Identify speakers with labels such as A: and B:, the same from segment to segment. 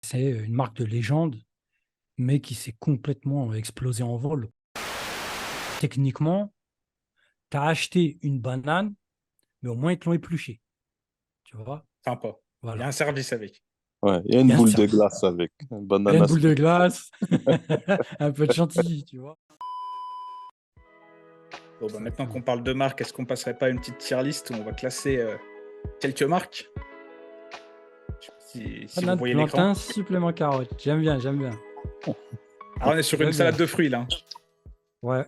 A: C'est une marque de légende, mais qui s'est complètement explosé en vol. Techniquement, tu as acheté une banane, mais au moins ils te l'ont épluchée. Tu vois?
B: Sympa. Il y a
A: Voilà.
B: un service avec.
C: Ouais, il y a une
A: Il y a un
C: boule de
A: service.
C: glace avec. Un
A: Il y a une
C: banana
A: boule de
C: split.
A: glace, un peu de chantilly, tu vois.
B: Bon, bah,
A: Ça
B: maintenant
A: fait-
B: qu'on parle de marques, est-ce qu'on passerait pas à une petite tier list où on va classer quelques marques? Je sais pas si vous
A: Banane,
B: voyez l'écran.
A: plantain, supplément carotte. J'aime bien, j'aime bien.
B: Alors, on est sur une
A: J'aime bien.
B: salade de fruits, là, hein.
A: Ouais.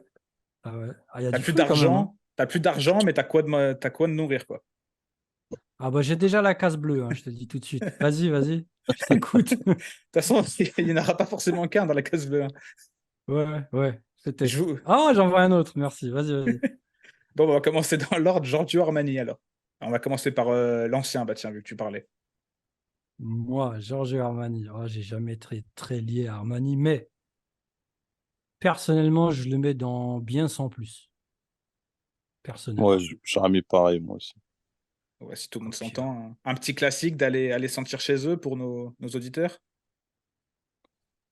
A: Ah ouais. Ah, il y a
B: T'as
A: du
B: plus
A: fruit quand même, hein.
B: d'argent, mais t'as quoi de nourrir, quoi.
A: Ah bah j'ai déjà la case bleue, hein, je te dis tout de suite. Vas-y, vas-y, je t'écoute.
B: De toute façon, il n'y en aura pas forcément qu'un dans la case bleue, hein.
A: Ouais, ouais,
B: Je
A: peut-être.
B: vous...
A: Ah, j'en vois un autre, merci. Vas-y, vas-y.
B: Bon, bah, on va commencer dans l'ordre Giorgio Armani, alors. On va commencer par l'ancien, bah tiens, vu que tu parlais.
A: Moi, Giorgio Armani, oh, j'ai jamais été très lié à Armani, mais personnellement, je le mets dans bien sans plus.
C: Ouais,
A: Personnellement.
C: j'aurais mis pareil, moi aussi.
B: Ouais, si tout le monde
A: Donc,
B: s'entend, hein. Un petit classique d'aller aller sentir chez eux pour nos auditeurs.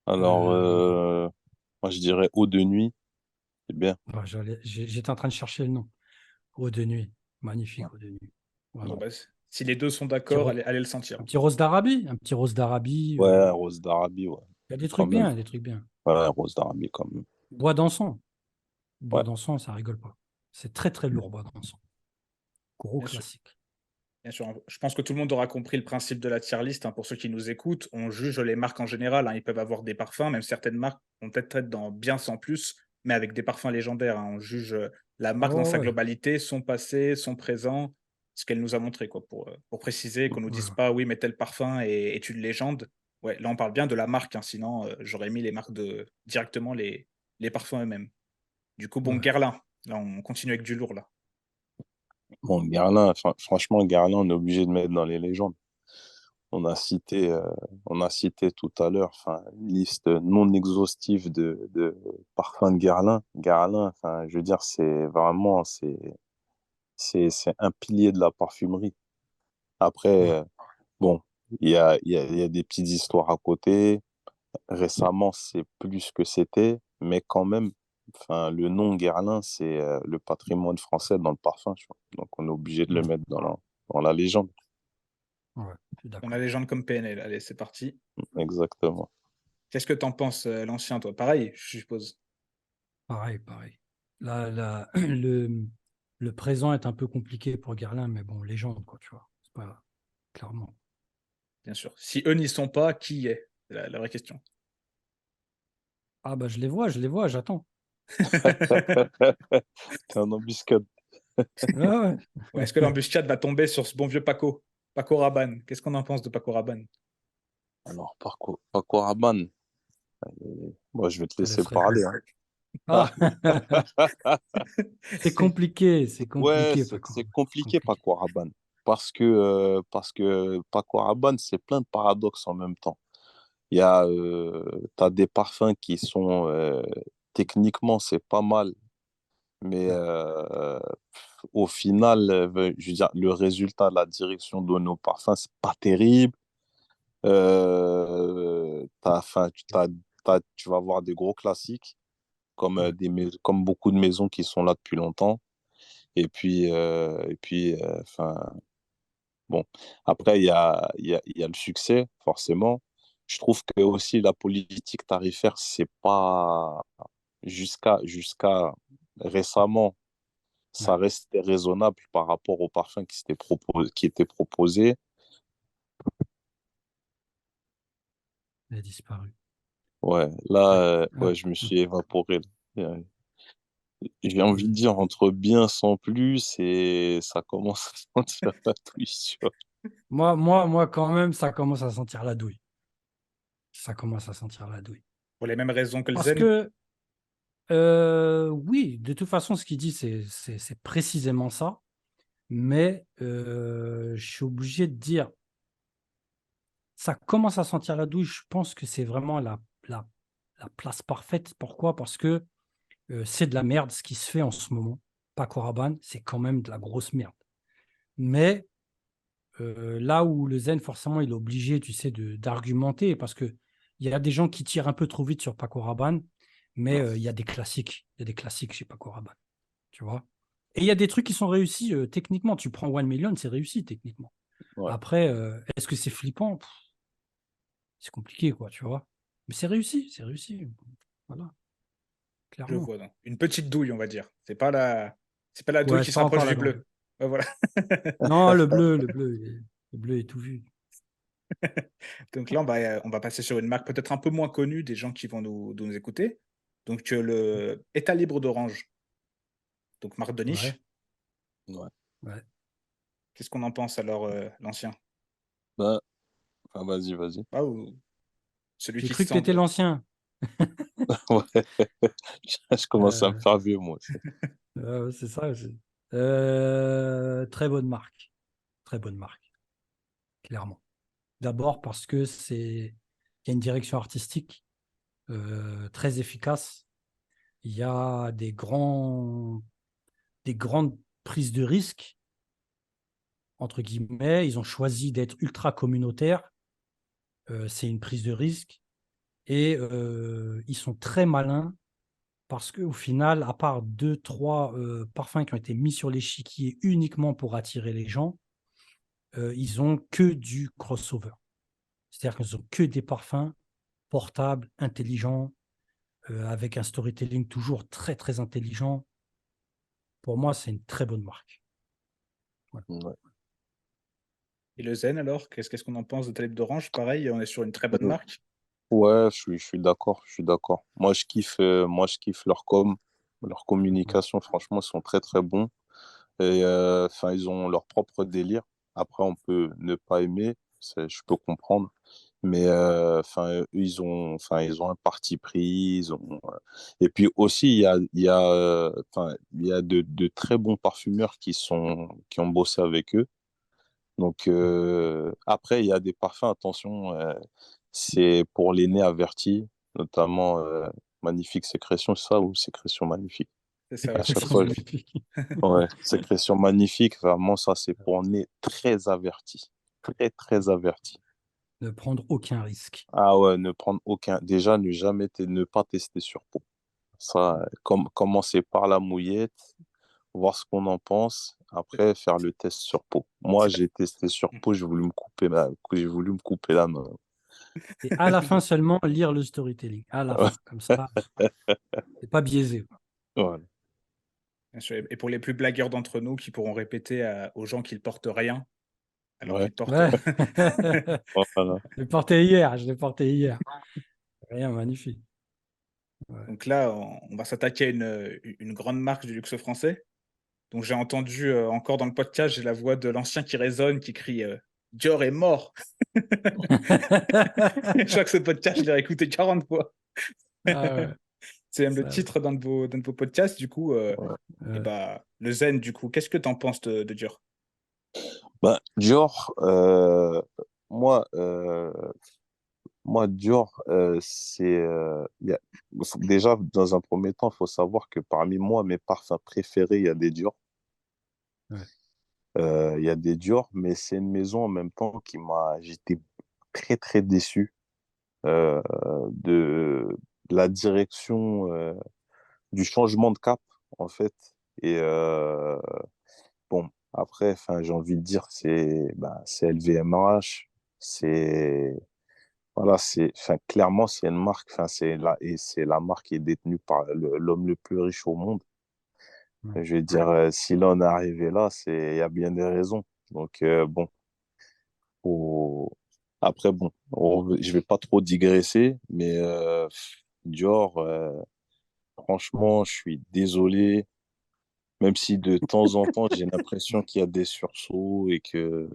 C: Alors,
A: euh,
C: moi, je dirais eau de nuit, c'est bien.
A: ouais, j'étais en train de chercher le nom. Eau de nuit.
C: Ouais,
A: Magnifique eau de nuit.
B: Bon,
A: Vraiment.
B: bah, si les deux sont
A: Petit
B: d'accord,
A: ro-
B: allez le sentir.
A: un petit rose d'Arabie. Un petit rose d'Arabie.
C: ouais, rose d'Arabie, ouais,
A: Il y a des
C: quand
A: trucs
C: même.
A: bien, des trucs bien.
C: Ouais, rose d'Arabie, quand même.
A: Bois d'encens. Bois
C: Ouais.
A: d'encens, ça rigole pas. C'est très très lourd, bois d'encens. Gros
B: Bien sûr,
A: classique.
B: bien sûr. Je pense que tout le monde aura compris le principe de la tier list, hein. Pour ceux qui nous écoutent, on juge les marques en général, hein. Ils peuvent avoir des parfums, même certaines marques vont peut-être être dans bien sans plus, mais avec des parfums légendaires, hein. On juge la marque dans
A: Oh
B: sa
A: ouais.
B: globalité, son passé, son présent, ce qu'elle nous a montré, quoi, pour préciser, qu'on nous dise
A: Voilà.
B: pas: «Oui, mais tel parfum est une légende». Ouais, là, on parle bien de la marque, hein, sinon, j'aurais mis les marques directement les parfums eux-mêmes. Du coup, bon,
A: Ouais.
B: Guerlain, là, on continue avec du lourd, là.
C: Bon, Guerlain, franchement, Guerlain, on est obligé de mettre dans les légendes. On a cité, euh, on a cité tout à l'heure, une liste non exhaustive de parfums de Guerlain. Guerlain, je veux dire, c'est un pilier de la parfumerie. Après,
A: Ouais.
C: bon, il y a des petites histoires à côté. Récemment, c'est plus ce que c'était, mais quand même, le nom Guerlain, c'est le patrimoine français dans le parfum, tu vois. Donc, on est obligé de le
A: Ouais.
C: mettre dans la légende.
A: Ouais. Je suis
B: On a
A: d'accord.
B: légende comme PNL, allez, c'est parti.
C: Exactement.
B: Qu'est-ce que t'en penses, l'ancien, toi? Pareil, je suppose.
A: Pareil, pareil. Là, le présent est un peu compliqué pour Guerlain, mais bon, légende, quoi, tu vois. C'est pas clairement.
B: Bien sûr. Si eux n'y sont pas, qui y est? C'est la vraie question.
A: Ah bah je les vois, j'attends.
C: T'es un embuscade.
A: Ouais, ouais.
B: Ouais, est-ce que l'embuscade va tomber sur ce bon vieux Paco? Paco Rabanne. Qu'est-ce qu'on en pense de Paco Rabanne?
C: Alors, Paco Rabanne, moi, je vais te
A: Je te
C: laisser
A: laisse
C: parler,
A: répondre.
C: hein.
A: Ah, c'est
C: Ouais,
A: compliqué, Paco.
C: c'est
A: C'est
C: compliqué,
A: compliqué.
C: Paco Rabanne. Parce que Paco Rabanne, c'est plein de paradoxes en même temps. T'as des parfums qui sont, techniquement, c'est pas mal, mais
A: Ouais,
C: au final, je veux dire, le résultat, la direction de nos parfums, c'est pas terrible. Tu vas avoir des gros classiques, comme,
A: ouais.
C: comme beaucoup de maisons qui sont là depuis longtemps. Bon, après, il y a le succès, forcément. Je trouve que aussi la politique tarifaire, c'est pas jusqu'à récemment, ça
A: Ouais.
C: restait raisonnable par rapport aux parfums qui étaient proposés.
A: Il a disparu.
C: Ouais, là,
A: Ouais.
C: ouais,
A: Ah,
C: je me suis évaporé, là. J'ai envie de dire entre bien sans plus et ça commence à sentir la touche.
A: moi, quand même, ça commence à sentir la douille. Ça commence à sentir la douille.
B: Pour les mêmes raisons que le
A: Parce
B: Zen?
A: que, oui, de toute façon, ce qu'il dit, c'est précisément ça. Mais je suis obligé de dire, ça commence à sentir la douille. Je pense que c'est vraiment la, la place parfaite. Pourquoi? Parce que c'est de la merde ce qui se fait en ce moment. Paco Rabanne, c'est quand même de la grosse merde. Mais Là où le zen, forcément, il est obligé, tu sais, d'argumenter parce que il y a des gens qui tirent un peu trop vite sur Paco Rabanne, mais il y a des classiques. Il y a des classiques chez Paco Rabanne, tu vois. Et il y a des trucs qui sont réussis techniquement. Tu prends One Million, c'est réussi techniquement.
C: Ouais.
A: Après, est-ce que c'est flippant? C'est compliqué, quoi, tu vois. Mais c'est réussi, c'est réussi. Voilà,
B: Je
A: clairement.
B: vois, non. Une petite douille, on va dire. C'est pas la douille
A: Ouais,
B: qui
A: c'est
B: se
A: pas
B: rapproche
A: encore la
B: du
A: grande.
B: bleu. Ouais, voilà.
A: Non, le bleu est tout vu.
B: Donc là, on va passer sur une marque peut-être un peu moins connue des gens qui vont nous écouter. Donc, le État libre d'Orange, donc marque de
A: Ouais,
B: niche.
C: Ouais.
A: ouais.
B: Qu'est-ce qu'on en pense alors, l'ancien?
C: Ben, enfin, vas-y, vas-y.
B: Ah, ou celui
A: J'ai
B: qui se
A: cru que tu
B: sent
A: étais l'ancien.
C: Ouais. Je commence à me
A: Euh,
C: faire vieux, moi aussi.
A: ouais, c'est ça. Très bonne marque. Très bonne marque, clairement. D'abord parce que il y a une direction artistique très efficace. Il y a des grandes prises de risques, entre guillemets. Ils ont choisi d'être ultra communautaires. C'est une prise de risque. Et ils sont très malins parce qu'au final, à part deux, trois parfums qui ont été mis sur l'échiquier uniquement pour attirer les gens, ils ont que du crossover. C'est-à-dire qu'ils ont que des parfums portables, intelligents, avec un storytelling toujours très, très intelligent. Pour moi, c'est une très bonne marque. Voilà.
C: Ouais.
B: et le Zen alors? Qu'est-ce qu'on en pense de Talib d'Orange? Pareil, on est sur une très bonne
C: Euh,
B: marque.
C: Ouais, je suis d'accord, je suis d'accord. Moi, je kiffe leur com, leur communication, franchement, ils sont très, très bons. Et enfin, ils ont leur propre délire. Après, on peut ne pas aimer, je peux comprendre. Mais enfin, ils ont un parti pris. Et puis aussi, enfin, il y a de très bons parfumeurs qui ont bossé avec eux. Donc après, il y a des parfums, attention, c'est pour les nez avertis, notamment Magnifique Sécrétion, c'est ça, ou Sécrétion Magnifique.
B: C'est ça, ouais,
C: À chaque
A: Sécrétion
C: fois,
B: sécrétion.
A: magnifique.
C: ouais, Sécrétion Magnifique, vraiment, ça, c'est pour nez très averti. Très, très averti.
A: Ne prendre aucun risque.
C: Ah ouais, ne prendre aucun. Déjà, ne pas tester sur peau. Ça, commencer par la mouillette, voir ce qu'on en pense, après faire le test sur peau. Moi,
B: C'est la-
C: j'ai testé sur peau, j'ai voulu me couper la main.
A: Et à la fin seulement, lire le storytelling. À la fin. Comme ça, c'est pas biaisé.
C: Ouais,
B: Bien sûr. Et pour les plus blagueurs d'entre nous qui pourront répéter aux gens qu'ils portent rien, alors
C: ouais,
B: qu'ils portent.
A: Ouais.
C: voilà.
A: Je l'ai porté hier. Je l'ai porté hier. Rien, magnifique. Ouais.
B: Donc là, on va s'attaquer à une grande marque du luxe français. Donc j'ai entendu encore dans le podcast, j'ai la voix de l'ancien qui résonne, qui crie Dior est mort. Je crois que ce podcast, je l'ai réécouté 40 fois.
A: Ah ouais,
B: C'est même le
A: ça,
B: titre d'un de vos podcasts. Du coup,
C: Ouais.
B: et
A: ouais.
B: bah, le Zen, du coup, qu'est-ce que tu en penses de Dior?
C: Bah, Dior, moi, Dior, déjà, dans un premier temps, il faut savoir que parmi moi, mes parfums préférés, il y a des Dior.
A: Ouais.
C: Il y a des Dior, mais c'est une maison en même temps j'étais très, très déçu de la direction, du changement de cap, en fait. Et bon, après, enfin, j'ai envie de dire, c'est LVMH, c'est, voilà, enfin, clairement, c'est une marque, enfin, et c'est la marque qui est détenue par l'homme le plus riche au monde.
A: Ouais.
C: Je veux dire, si là, on est arrivé là, il y a bien des raisons. Donc, bon, faut- après, bon, je vais pas trop digresser, mais Dior, franchement, je suis désolé, même si de temps en temps, j'ai l'impression qu'il y a des sursauts et que,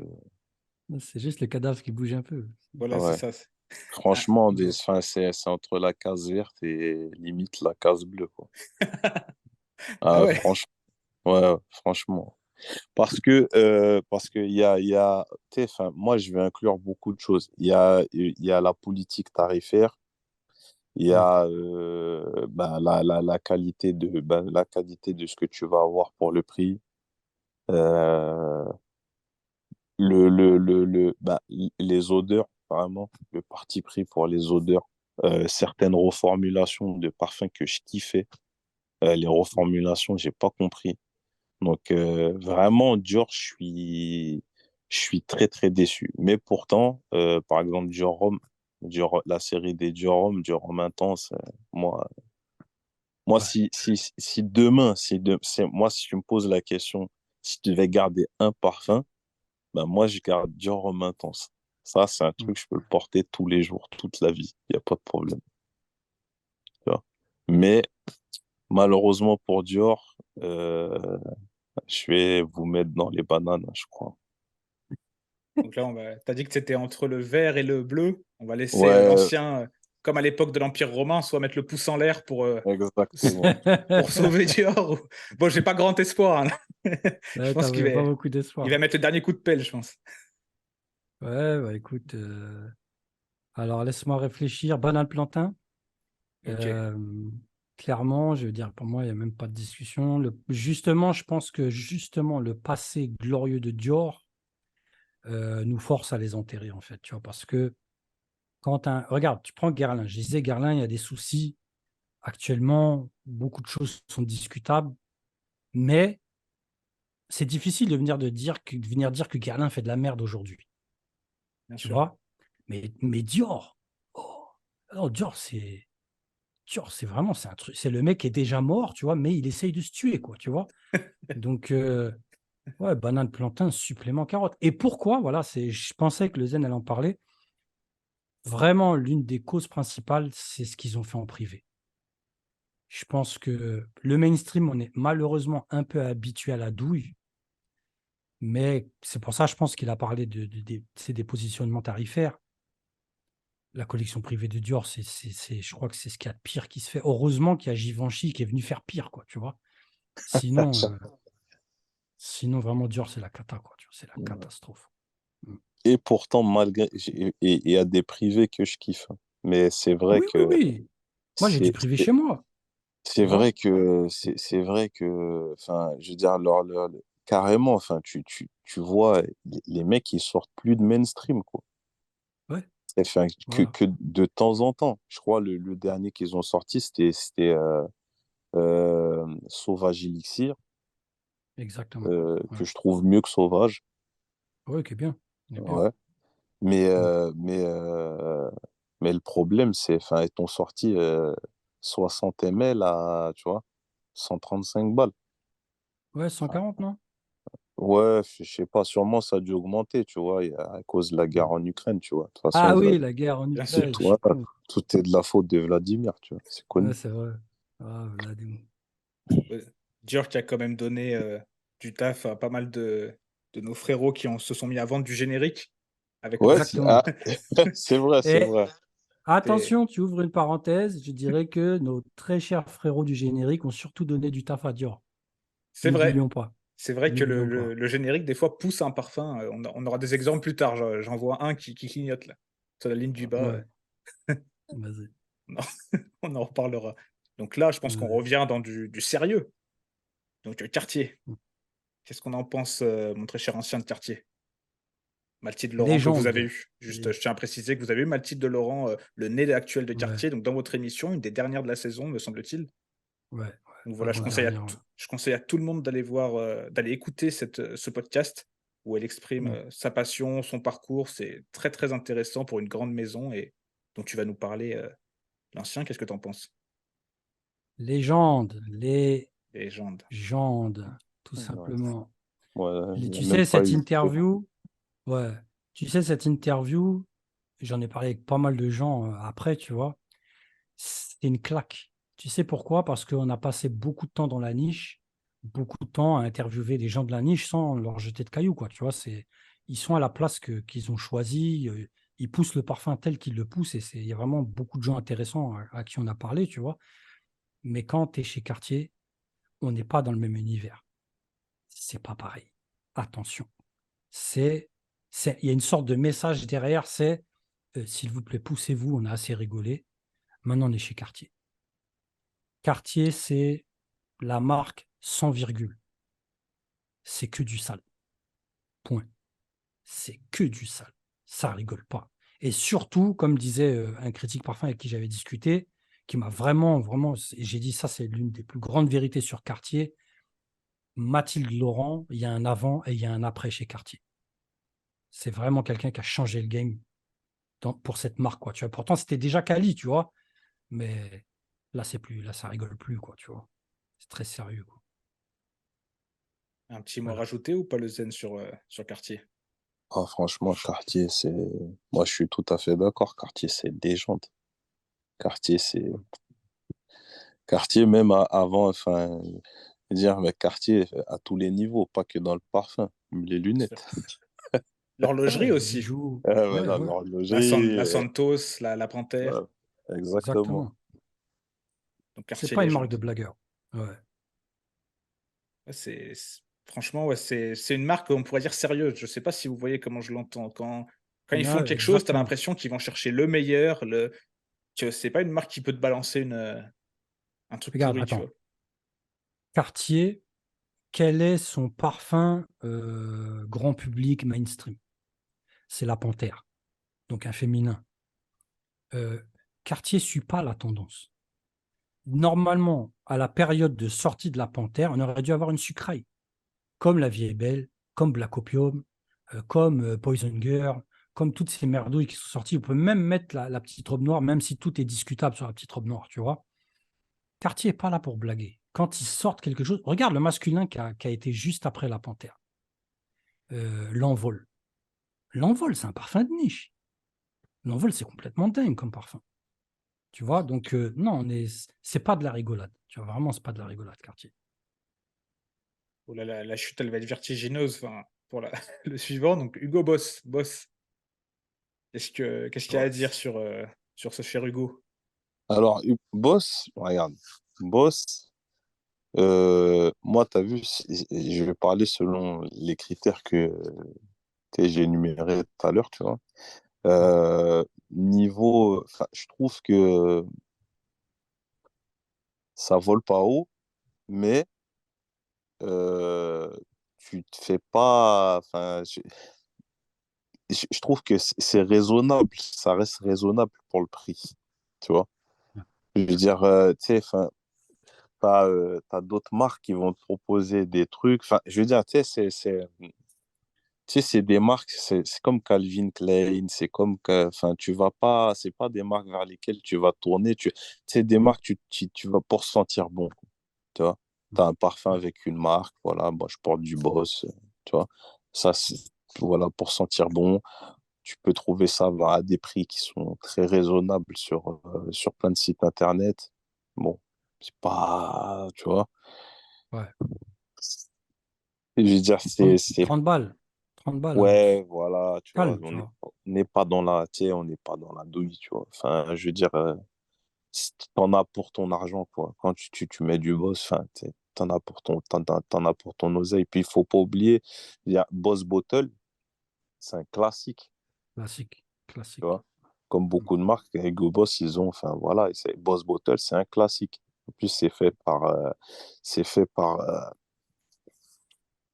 A: C'est juste le cadavre qui bouge un peu.
B: Voilà, c'est
C: ouais,
B: ça. Ah,
C: franchement, enfin, c'est entre la case verte et limite la case bleue, quoi.
B: ah
C: Ah,
B: ouais.
C: ouais, ouais, franchement. Parce que tu sais, enfin, moi, je vais inclure beaucoup de choses. Il y a la politique tarifaire, il y
A: Ouais.
C: a ben, la qualité de ce que tu vas avoir pour le prix. Euh, les odeurs, vraiment, le parti pris pour les odeurs, certaines reformulations de parfums que je kiffais, les reformulations, j'ai pas compris. Donc, vraiment, Dior, je suis très, très déçu. Mais pourtant, par exemple, Dior Homme, la série des Dior Homme, Dior Homme Intense, moi, moi
A: Ouais.
C: si demain, moi, si tu me poses la question, si tu devais garder un parfum, ben moi, je garde Dior Homme Intense. Ça, c'est un
A: Mm.
C: truc, je peux le porter tous les jours, toute la vie. Il n'y a pas de problème. Tu vois. Mais malheureusement pour Dior, je vais vous mettre dans les bananes, je crois.
B: Donc là, tu as dit que c'était entre le vert et le bleu. On va laisser
C: Ouais,
B: l'ancien, comme à l'époque de l'Empire romain, soit mettre le pouce en l'air s-
C: exactement.
B: pour sauver Dior. Bon, j'ai pas grand espoir, hein. Je
A: Ouais,
B: pense qu'il
A: t'avais pas beaucoup
B: il va
A: d'espoir.
B: mettre le dernier coup de pelle, je pense.
A: Ouais, bah écoute, alors laisse-moi réfléchir. Banal plantain.
B: Ok,
A: Euh, Clairement, je veux dire, pour moi, il n'y a même pas de discussion. Justement, je pense que justement le passé glorieux de Dior nous force à les enterrer, en fait, tu vois, parce que regarde, tu prends Guerlain. Je disais, Guerlain, il y a des soucis. Actuellement, beaucoup de choses sont discutables, mais c'est difficile de venir dire que Guerlain fait de la merde aujourd'hui,
B: bien
A: tu
B: sûr.
A: vois. Mais Dior, oh, non, Dior, c'est vraiment, c'est un truc, c'est le mec qui est déjà mort, tu vois, mais il essaye de se tuer, quoi, tu vois. Donc, ouais, banane plantain, supplément carotte. Et pourquoi, voilà, je pensais que le Zen allait en parler. Vraiment, l'une des causes principales, c'est ce qu'ils ont fait en privé. Je pense que le mainstream, on est malheureusement un peu habitué à la douille, mais c'est pour ça, je pense qu'il a parlé des positionnements tarifaires. La collection privée de Dior, je crois que c'est ce qu'il y a de pire qui se fait. Heureusement qu'il y a Givenchy qui est venu faire pire, quoi, tu vois. Sinon, sinon vraiment, Dior, c'est la cata, quoi, tu vois, c'est la catastrophe. Mm.
C: Et pourtant, il y a des privés que je kiffe, hein. Mais
A: Oui, oui, oui. Moi, j'ai du
C: c'est,
A: privé chez moi, tu vois.
C: c'est vrai que, enfin, je veux dire, carrément, enfin, tu vois, les mecs, ils sortent plus de mainstream, quoi.
A: Ouais,
C: Enfin,
A: voilà,
C: que de temps en temps. Je crois le dernier qu'ils ont sorti, Sauvage Elixir,
A: exactement. Ouais,
C: que je trouve mieux que Sauvage.
A: ouais, qui est bien. Il est bien.
C: Ouais. Mais,
A: Mm.
C: euh, mais, euh, mais le problème, c'est, enfin, ils t'ont sorti 60 ml à, tu vois, 135 balles.
A: Ouais, 140, non?
C: Ouais, je sais pas, sûrement ça a dû augmenter, tu vois, à cause de la
A: Mm.
C: guerre en Ukraine, tu vois. De toute façon,
A: Ah oui, la guerre en
B: Bien sûr.
A: Ukraine, je
C: tout,
A: suis
C: voilà,
A: con.
C: tout est de la faute de Vladimir, tu vois, c'est
A: Ouais,
C: connu.
A: c'est vrai. Ah, Vladimir.
B: Ouais. Dior qui a quand même donné du taf à pas mal de nos frérots se sont mis à vendre du générique avec
C: Ouais,
B: leur.
A: Exactement.
C: c'est vrai, c'est
A: Et
C: vrai.
B: C'est
A: attention, tu ouvres une parenthèse, je dirais que nos très chers frérots du générique ont surtout donné du taf à Dior.
B: c'est vrai.
A: N'oublions pas.
B: C'est vrai que
A: N'oublions pas.
B: le générique, des fois, pousse un parfum. On aura des exemples plus tard. J'en vois un qui clignote là, sur la ligne du bas.
A: Ouais, vas-y.
B: On en on en reparlera. Donc là, je pense qu'on
A: Ouais.
B: revient dans du sérieux. Donc Cartier, qu'est-ce qu'on en pense, mon très cher ancien de Cartier? Mathilde Laurent que vous avez
A: Légende.
B: eu. Juste, je tiens à préciser que vous avez eu Mathilde de Laurent, le nez actuel de
A: Ouais,
B: Cartier, donc dans votre émission, une des dernières de la saison, me semble-t-il.
A: ouais, ouais.
B: Donc voilà,
A: Avant-dernière. Ouais.
B: je conseille à tout le monde d'aller voir, d'aller écouter ce podcast où elle exprime,
A: Mm.
B: sa passion, son parcours. C'est très, très intéressant pour une grande maison et dont tu vas nous parler, l'ancien. Qu'est-ce que tu en penses?
A: Légende.
B: Légende.
A: Légende. Tout
C: Ouais.
A: simplement.
C: Ouais, il n'y a
A: Tu
C: même
A: sais,
C: pas
A: cette
C: eu.
A: interview, ouais. Tu sais, cette interview, j'en ai parlé avec pas mal de gens après, tu vois. C'est une claque. Tu sais pourquoi? Parce qu'on a passé beaucoup de temps dans la niche, beaucoup de temps à interviewer des gens de la niche sans leur jeter de cailloux, quoi. Tu vois, ils sont à la place qu'ils ont choisi, ils poussent le parfum tel qu'ils le poussent et il y a vraiment beaucoup de gens intéressants à qui on a parlé, tu vois. Mais quand tu es chez Cartier, on n'est pas dans le même univers. C'est pas pareil. Attention. C'est, il y a une sorte de message derrière, c'est s'il vous plaît, poussez-vous, on a assez rigolé. Maintenant, on est chez Cartier. Cartier, c'est la marque sans virgule. C'est que du sale. Point. c'est que du sale. Ça rigole pas. Et surtout, comme disait un critique parfum avec qui j'avais discuté, qui m'a vraiment, vraiment, et j'ai dit ça, c'est l'une des plus grandes vérités sur Cartier. Mathilde Laurent, il y a un avant et il y a un après chez Cartier. C'est vraiment quelqu'un qui a changé le game pour cette marque, quoi. Tu vois, pourtant, c'était déjà quali, tu vois, mais là, c'est plus, là, ça rigole plus, quoi, tu vois. C'est très sérieux, quoi.
B: Un petit mot à
A: Voilà.
B: rajouter ou pas le zen sur Cartier?
C: Ah, franchement, Cartier, c'est. Moi, je suis tout à fait d'accord. Cartier, c'est une légende. Cartier, c'est. Cartier, même avant, enfin, dire, mais Cartier à tous les niveaux, pas que dans le parfum, même les
B: Bien sûr.
C: lunettes.
B: L'horlogerie
A: Ouais, les
B: aussi.
A: bijoux.
C: Ah ouais,
A: Ouais,
C: là,
A: ouais,
C: l'horlogerie,
B: La Santos, la Panthère.
C: ouais, exactement.
A: exactement.
B: Donc
A: C'est
B: Cartier
A: pas une marque
B: légende.
A: de blagueur. Ouais.
B: Ouais, franchement, ouais, c'est une marque, on pourrait dire sérieuse. Je sais pas si vous voyez comment je l'entends. Quand ils font
A: Ouais,
B: quelque chose, tu as
A: exactement.
B: l'impression qu'ils vont chercher le meilleur, que c'est pas une marque qui peut te balancer un truc
A: Regarde,
B: pourri, tu
A: attends.
B: vois?
A: Cartier, quel est son parfum grand public mainstream? C'est la panthère, donc un féminin. Cartier ne suit pas la tendance. Normalement, à la période de sortie de la panthère, on aurait dû avoir une sucraille, comme La Vie est belle, comme Black Opium, comme Poison Girl, comme toutes ces merdouilles qui sont sorties. On peut même mettre la petite robe noire, même si tout est discutable sur la petite robe noire, tu vois. Cartier n'est pas là pour blaguer. Quand ils sortent quelque chose, regarde le masculin qui a été juste après la panthère. L'envol. L'envol, c'est un parfum de niche. L'envol, c'est complètement dingue comme parfum. Tu vois, donc non, c'est pas de la rigolade. Tu vois, vraiment, c'est pas de la rigolade, Cartier.
B: Oh là là, la chute, elle va être vertigineuse, enfin, pour le suivant, donc Hugo Boss. Boss, qu'est-ce qu'il y a à dire
A: Ouais.
B: sur ce cher Hugo?
C: Alors, Boss, regarde, Boss, moi, tu as vu, je vais parler selon les critères que j'ai énumérés tout à l'heure, tu vois.
A: Ouais.
C: Niveau, enfin, je trouve que ça vole pas haut, mais euh, tu te fais pas, enfin, je trouve que c'est raisonnable, ça reste raisonnable pour le prix, tu vois. Je veux dire, tu sais, enfin, t'as d'autres marques qui vont te proposer des trucs. Enfin, je veux dire, tu sais, c'est des marques, c'est comme Calvin Klein, c'est comme que, enfin, tu vas pas, c'est pas des marques vers lesquelles tu vas tourner. C'est des marques, tu vas pour se sentir bon, tu vois. T'as un parfum
A: Ouais.
C: avec une marque, voilà, moi je porte du Boss, tu vois. Ça, voilà, pour sentir bon, tu peux trouver ça à des prix qui sont très raisonnables sur plein de sites internet. Bon, c'est pas, tu vois.
A: Ouais.
C: Je veux dire,
A: 30 balles. 30 balles, hein.
C: ouais, voilà, tu vois,
A: Calme, tu vois.
C: on n'est pas dans la, tu sais, on n'est pas dans la douille, tu vois. Enfin, je veux dire, si t'en as pour ton argent, quoi. Quand tu mets du boss, enfin, t'en as pour ton oseille. Puis, il faut pas oublier, il y a Boss Bottle, c'est un classique,
A: Classique.
C: tu
A: Classique.
C: vois. Comme beaucoup de marques, Hugo Boss, ils ont, enfin, voilà, Boss Bottle, c'est un classique. En plus, c'est fait par,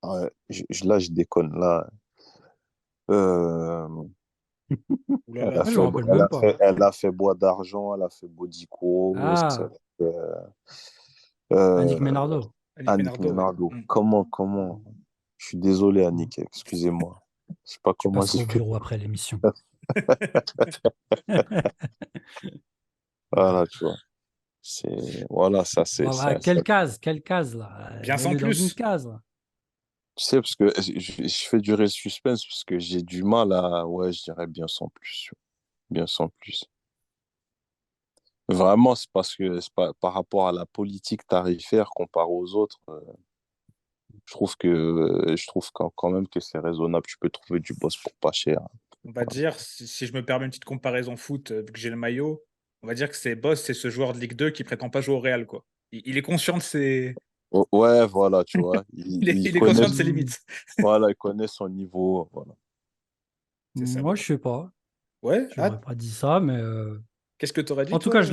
C: là, je déconne, là. Euh,
B: Ouh là là,
A: Ah, je me rappelle même pas.
C: Elle a fait Bois d'Argent, elle a fait Body Gross, elle a
A: Ah,
C: fait,
A: Annick
C: euh,
A: Menardo.
B: Annick
C: Annick
B: Menardo, ouais.
C: Menardo. Comment? Je suis désolé, Annick, excusez-moi. Je sais pas
A: Tu
C: comment
A: passeras
C: j'ai
A: au
C: fait.
A: bureau après l'émission.
C: Voilà, tu vois. C'est, voilà, ça,
A: Bon, bah,
C: ça.
A: quelle case, là?
B: Bien sans
A: Mets-le dans une
B: plus.
A: case, là.
C: Tu sais, parce que je fais durer le suspense parce que j'ai du mal à, ouais, je dirais bien sans plus, tu vois. Bien sans plus. Vraiment, c'est parce que c'est pas, par rapport à la politique tarifaire comparée aux autres. Je trouve quand même que c'est raisonnable. Tu peux trouver du boss pour pas cher.
B: On va dire, si je me permets une petite comparaison foot, vu que j'ai le maillot, on va dire que c'est Boss, c'est ce joueur de Ligue 2 qui prétend pas jouer au Real, quoi. Il est conscient de ses
C: Ouais, voilà, tu vois.
B: il est conscient de ses
A: Hmm,
B: limites.
C: Voilà, il connaît son niveau. Voilà.
B: C'est ça,
A: moi,
B: voilà.
A: je sais pas.
B: Ouais,
A: J'aurais pas dit ça, mais
B: qu'est-ce que tu aurais dit
A: en tout
B: toi,
A: cas,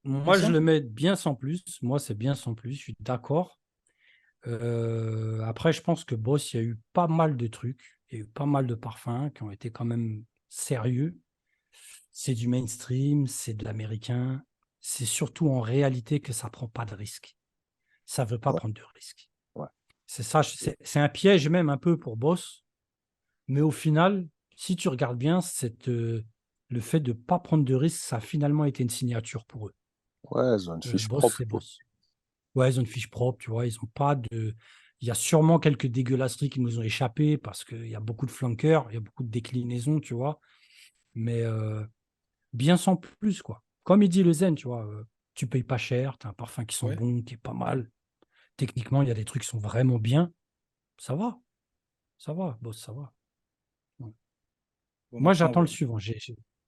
A: moi, je
B: Lucien?
A: le mets bien sans plus. Moi, c'est bien sans plus. Je suis d'accord. Après, je pense que Boss, il y a eu pas mal de trucs. Il y a eu pas mal de parfums qui ont été quand même sérieux. C'est du mainstream, c'est de l'américain. C'est surtout en réalité que ça ne prend pas de risques. Ça ne veut pas
C: Ouais,
A: prendre de risques.
C: ouais.
A: C'est ça, c'est un piège même un peu pour Boss. Mais au final, si tu regardes bien, le fait de ne pas prendre de risques, ça a finalement été une signature pour eux.
C: Ouais, elles ont une fiche
A: Boss,
C: propre.
A: c'est Boss. Ouais, ils ont une fiche propre, tu vois. Ils ont pas de. Il y a sûrement quelques dégueulasseries qui nous ont échappé parce qu'il y a beaucoup de flankers, il y a beaucoup de déclinaisons, tu vois. Mais bien sans plus, quoi. Comme il dit le Zen, tu vois. Tu payes pas cher, tu as un parfum qui sent
B: Ouais.
A: bon, qui est pas mal. Techniquement, il y a des trucs qui sont vraiment bien. Ça va, Boss, ça va. Ouais.
B: Bon,
A: Moi,
B: maintenant,
A: j'attends le suivant.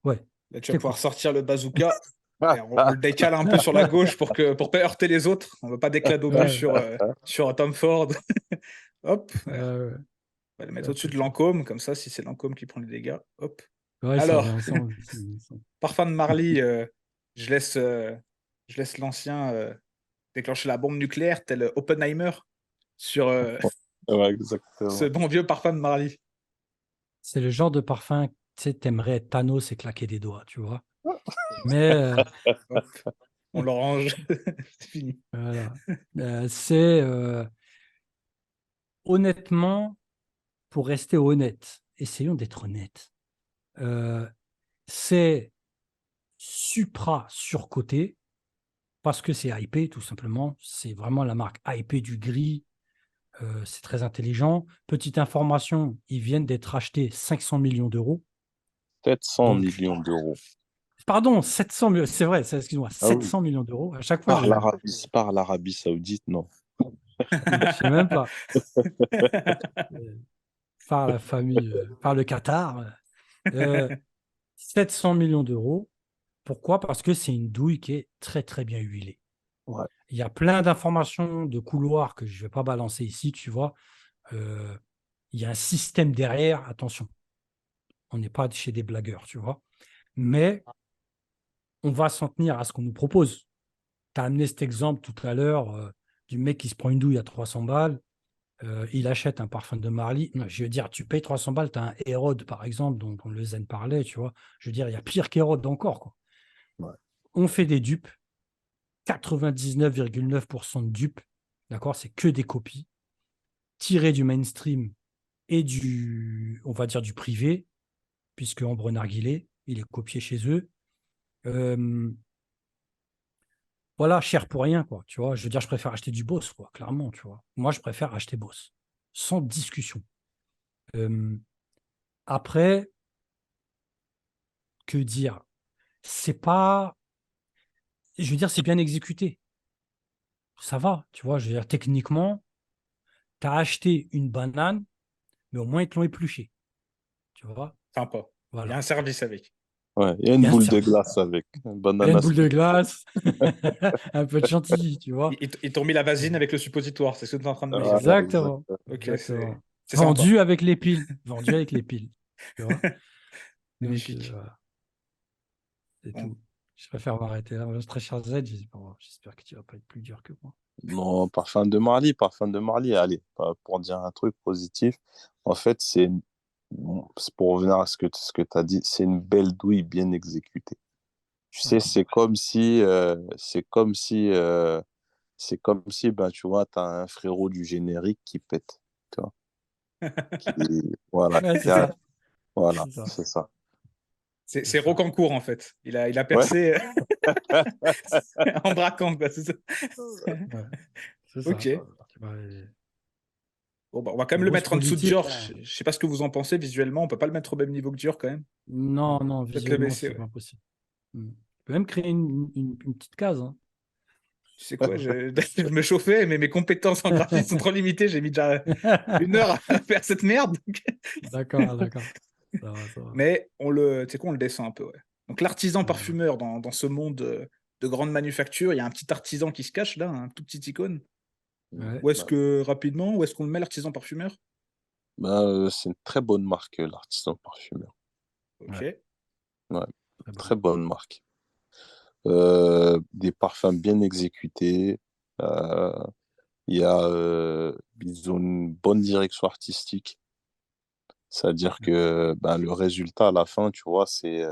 A: Ouais,
B: là,
A: je
B: tu vas pouvoir
A: t'écoute.
B: sortir le bazooka. Et on le décale un peu sur la gauche pour pas heurter les autres. On veut pas d'éclat d'obus
A: Ouais,
B: sur Tom Ford. Hop,
A: ouais.
B: on va le mettre
A: Ouais,
B: au-dessus de Lancôme, comme ça, si c'est Lancôme qui prend les dégâts. Hop.
A: ouais, ça
B: Alors,
A: vient ensemble. Ça vient ensemble.
B: parfum de Marly, je laisse, euh, je laisse l'ancien déclencher la bombe nucléaire, tel Oppenheimer, sur
C: Ouais,
B: ce
C: exactement.
B: bon vieux parfum de Marly.
A: C'est le genre de parfum, tu sais, t'aimerais être Thanos et claquer des doigts, tu vois. Mais
B: Hop, on le range. C'est fini.
A: voilà. C'est honnêtement, pour rester honnête, essayons d'être honnêtes. euh, c'est supra surcoté parce que c'est hypé, tout simplement. C'est vraiment la marque hypée du gris. C'est très intelligent. Petite information, ils viennent d'être achetés 500 millions d'euros.
C: 700
A: Donc,
C: millions d'euros.
A: pardon, 700 millions, c'est vrai, excuse-moi,
C: Ah oui,
A: 700 millions d'euros. À chaque fois, je
C: par l'Arabie Saoudite, non.
A: ne sais même pas. Par la famille, par le Qatar. Euh, 700 millions d'euros. Pourquoi? Parce que c'est une douille qui est très, très bien huilée.
C: Ouais.
A: Il y a plein d'informations de couloirs que je ne vais pas balancer ici, tu vois. Euh, il y a un système derrière, attention, on n'est pas chez des blagueurs, tu vois. Mais on va s'en tenir à ce qu'on nous propose. Tu as amené cet exemple tout à l'heure du mec qui se prend une douille à 300 balles. Il achète un parfum de Marly. Non, je veux dire, tu payes 300 balles, tu as un Hérode, par exemple, dont le Zen parlait, tu vois. Je veux dire, il y a pire qu'Hérode encore, quoi.
C: Ouais.
A: On fait des dupes, 99,9% de dupes, d'accord? C'est que des copies, tirées du mainstream et on va dire, du privé, puisque Ambre Narguilé, il est copié chez eux. Euh, voilà, cher pour rien, quoi. Tu vois, je veux dire, je préfère acheter du Boss, quoi, clairement, tu vois. Moi, je préfère acheter Boss, sans discussion. Euh, après, que dire? C'est pas, je veux dire, c'est bien exécuté. Ça va, tu vois, je veux dire, techniquement, tu as acheté une banane, mais au moins ils te l'ont épluché, tu vois.
B: Sympa. Il y a
A: Voilà.
B: un service avec.
C: Ouais, il y a
A: Il
C: une
A: y a un
C: boule de
A: service.
C: glace avec. Un
A: Il y a une
C: banana
A: boule de
C: split.
A: glace, un peu de chantilly, tu vois.
B: Ils t'ont mis la vasine avec le suppositoire, c'est ce que tu es en train de me dire.
C: Voilà,
A: Exactement,
C: exactement.
B: Ok,
A: exactement.
B: c'est sympa.
A: Vendu avec les piles, tu vois. Donc,
B: Magnifique.
A: voilà, c'est
B: Bon,
A: tout. Je préfère m'arrêter là. Très cher Z, j'espère que tu vas pas être plus dur que moi.
C: Non, parfum de Marly, allez, pour dire un truc positif, en fait, bon, c'est pour revenir à ce que tu as dit, c'est une belle douille bien exécutée. Tu sais,
A: Ouais.
C: c'est comme si, ben, tu vois, tu as un frérot du générique qui pète, tu vois, qui, voilà,
A: Ouais, c'est ça.
C: voilà,
A: C'est ça.
C: c'est ça.
A: C'est
B: c'est
A: ça.
B: Rocancourt en fait. Il a
C: Ouais,
B: percé en braquant, quoi. C'est ça.
A: Ouais, c'est ça.
B: Ok.
A: Ouais.
B: Bon, bah, on va quand même le
A: Grosse
B: mettre en dessous de
A: politique,
B: Dior.
A: hein.
B: Je sais pas ce que vous en pensez visuellement. On peut pas le mettre au même niveau que Dior quand même.
A: Non, non,
B: Peut-être le
A: visuellement,
B: baisser,
A: c'est
B: ouais.
A: pas possible. Tu peux même créer une petite case, hein.
B: Tu sais quoi, je me chauffais, mais mes compétences en graphisme sont trop limitées. J'ai mis déjà 1 heure à faire cette merde.
A: D'accord, d'accord. Ça va, ça va.
B: Mais tu sais quoi, on le descend un peu, ouais. Donc l'artisan
A: Voilà.
B: parfumeur dans ce monde de grande manufacture, il y a un petit artisan qui se cache là, un tout petit icône.
A: Ouais,
B: Où est-ce que, rapidement, où est-ce qu'on le met l'artisan parfumeur?
C: c'est une très bonne marque, l'artisan parfumeur.
B: Ok.
A: ouais,
C: Ouais,
A: très bon.
C: très bonne marque. Des parfums bien exécutés. Euh, ils ont une bonne direction artistique. C'est-à-dire que ben, le résultat à la fin, tu vois, tu sais,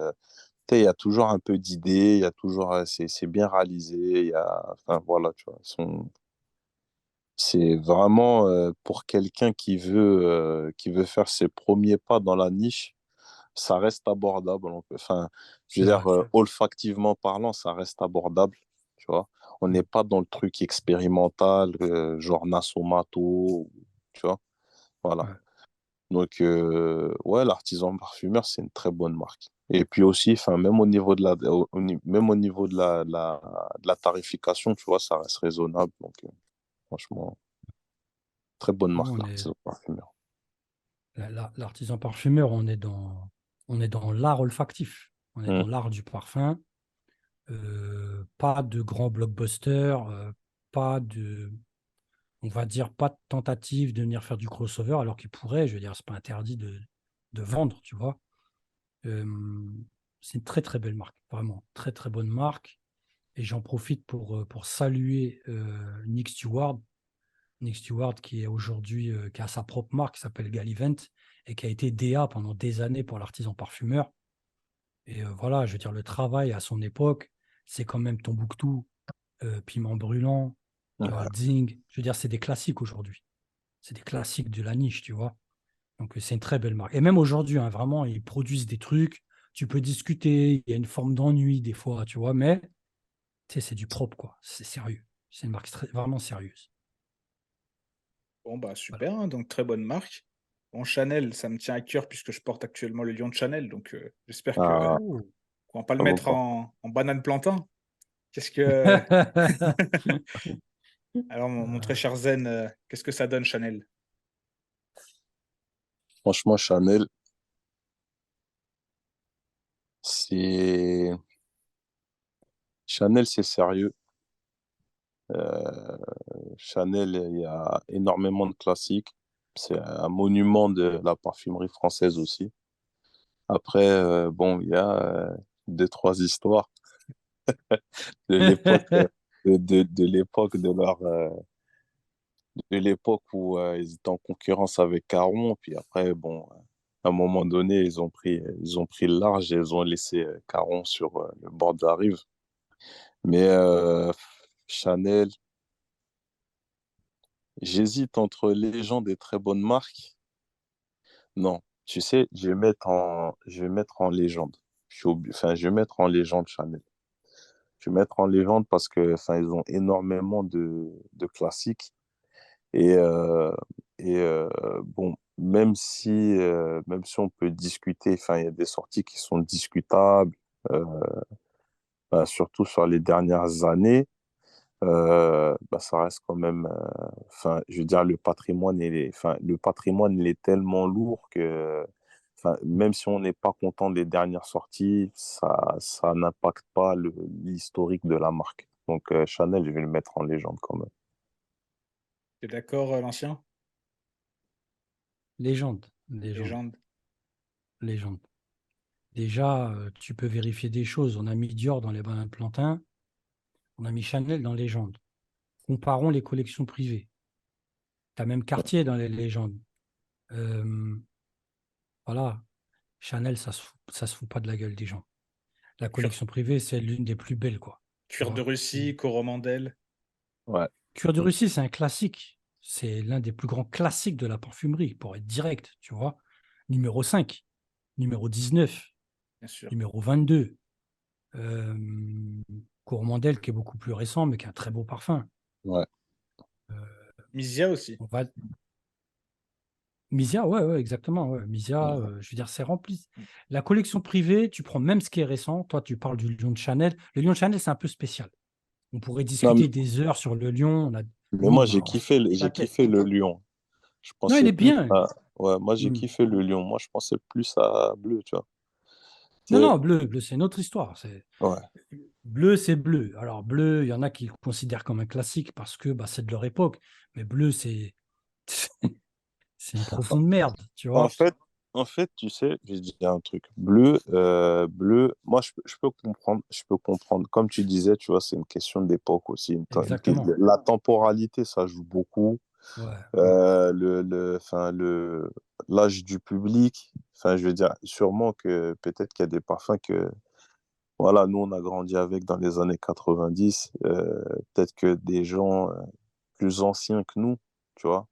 C: il y a toujours un peu d'idées, il y a toujours, c'est bien réalisé, il y a, enfin voilà, tu vois, c'est vraiment pour quelqu'un qui veut faire ses premiers pas dans la niche, ça reste abordable. Enfin, je
A: C'est
C: veux dire,
A: vrai.
C: olfactivement parlant, ça reste abordable, tu vois. On n'est
A: Mm.
C: pas dans le truc expérimental, genre Nasomato, tu vois. Voilà.
A: Ouais.
C: Donc, ouais, l'artisan parfumeur, c'est une très bonne marque. Et puis aussi, enfin, même au niveau de même au niveau de la tarification, tu vois, ça reste raisonnable. Donc, franchement, très bonne
A: Nous,
C: marque,
A: on est
C: l'artisan parfumeur.
A: l'artisan parfumeur, on est dans l'art olfactif. On est
C: Mm.
A: dans l'art du parfum. Pas de grands blockbusters, pas de, on va dire, pas de tentative de venir faire du crossover, alors qu'ils pourraient, je veux dire, c'est pas interdit de vendre, tu vois. Euh, c'est une très très belle marque, vraiment, très très bonne marque. Et j'en profite pour saluer Nick Stewart. Nick Stewart qui est aujourd'hui, qui a sa propre marque qui s'appelle Gallivant et qui a été DA pendant des années pour l'artisan parfumeur. Et voilà, je veux dire, le travail à son époque, c'est quand même Tombouctou, Piment Brûlant,
C: Ouais.
A: Zing. Je veux dire, c'est des classiques aujourd'hui. C'est des classiques de la niche, tu vois. Donc, c'est une très belle marque. Et même aujourd'hui, hein, vraiment, ils produisent des trucs. Tu peux discuter. Il y a une forme d'ennui des fois, tu vois. Mais, tu sais, c'est du propre, quoi. C'est sérieux. C'est une marque vraiment sérieuse.
B: Bon, bah
A: Voilà.
B: super, hein, donc très bonne marque. Bon, Chanel, ça me tient à cœur puisque je porte actuellement le lion de Chanel, donc j'espère que
C: Ah,
A: Oh.
B: qu'on va pas le
C: ça vaut
B: mettre
C: pas.
B: en banane plantain. Qu'est-ce que... Alors, mon très cher Zen, qu'est-ce que ça donne, Chanel?
C: Franchement, c'est Chanel, c'est sérieux. Euh, Chanel, il y a énormément de classiques. C'est un monument de la parfumerie française aussi. Après, bon, il y a deux, trois histoires de l'époque, de l'époque de l'époque où ils étaient en concurrence avec Caron. Puis après, bon, à un moment donné, ils ont pris le large et ils ont laissé Caron sur le bord de la rive. Mais Chanel, j'hésite entre Légende et très bonne marque. Non, tu sais, je vais mettre en Légende. Enfin, je vais mettre en Légende Chanel. Je vais mettre en Légende parce que, enfin, ils ont énormément de classiques. Et, bon, même si on peut discuter, enfin, il y a des sorties qui sont discutables, euh, bah, surtout sur les dernières années, bah, ça reste quand même, enfin, je veux dire, enfin, le patrimoine, il est tellement lourd que, enfin, même si on n'est pas content des dernières sorties, ça n'impacte pas l'historique de la marque. Donc, Chanel, je vais le mettre en légende quand même.
B: T'es d'accord, l'ancien?
A: Légende, légende,
B: Légende.
A: légende. Déjà, tu peux vérifier des choses. On a mis Dior dans les bananes plantains, on a mis Chanel dans Légende. Comparons les collections privées. Tu as même Cartier dans les légendes. Euh, voilà, Chanel, ça se fout pas de la gueule des gens. La
B: Cuir,
A: collection privée, c'est l'une des plus belles, quoi. Tu
B: cuir de
A: vois.
B: Russie, Coromandel.
C: Ouais.
A: Cuir de Russie, c'est un classique. C'est l'un des plus grands classiques de la parfumerie, pour être direct, tu vois. Numéro 5, numéro 19,
B: Bien sûr.
A: numéro 22. Euh, Coromandel, qui est beaucoup plus récent, mais qui a un très beau parfum.
C: Ouais.
A: Euh,
B: Misia aussi.
A: on va... Misia, ouais, ouais, exactement. Ouais. Misia, je veux dire, c'est rempli.
B: Mm.
A: La collection privée, tu prends même ce qui est récent. Toi, tu parles du Lion de Chanel. Le Lion de Chanel, c'est un peu spécial. On pourrait
C: Non,
A: discuter des heures sur le Lion.
C: mais
A: Oui,
C: moi,
A: bah, on se prend
C: j'ai
A: la tête.
C: kiffé le lion. Je
A: Non, il
C: pensais
A: est
C: plus
A: bien.
C: à... Ouais, moi, j'ai
A: Hmm.
C: kiffé le lion. Moi, je pensais plus à bleu, tu vois.
A: Non,
C: C'est...
A: non, bleu, bleu, c'est une autre histoire.
C: Ouais.
A: Bleu, c'est bleu. Alors, bleu, il y en a qui le considèrent comme un classique parce que bah, c'est de leur époque. Mais bleu, c'est c'est une profonde merde, tu
C: En
A: vois.
C: fait, tu sais, je vais te dire un truc. Bleu, moi, je peux comprendre. Comme tu disais, tu vois, c'est une question d'époque aussi.
A: Exactement.
C: La temporalité, ça joue beaucoup.
A: Ouais, ouais.
C: Euh, le, le, enfin, le, l'âge du public. Enfin, je veux dire, sûrement que peut-être qu'il y a des parfums que, voilà, nous, on a grandi avec dans les années 90. Peut-être que des gens plus anciens que nous, tu vois,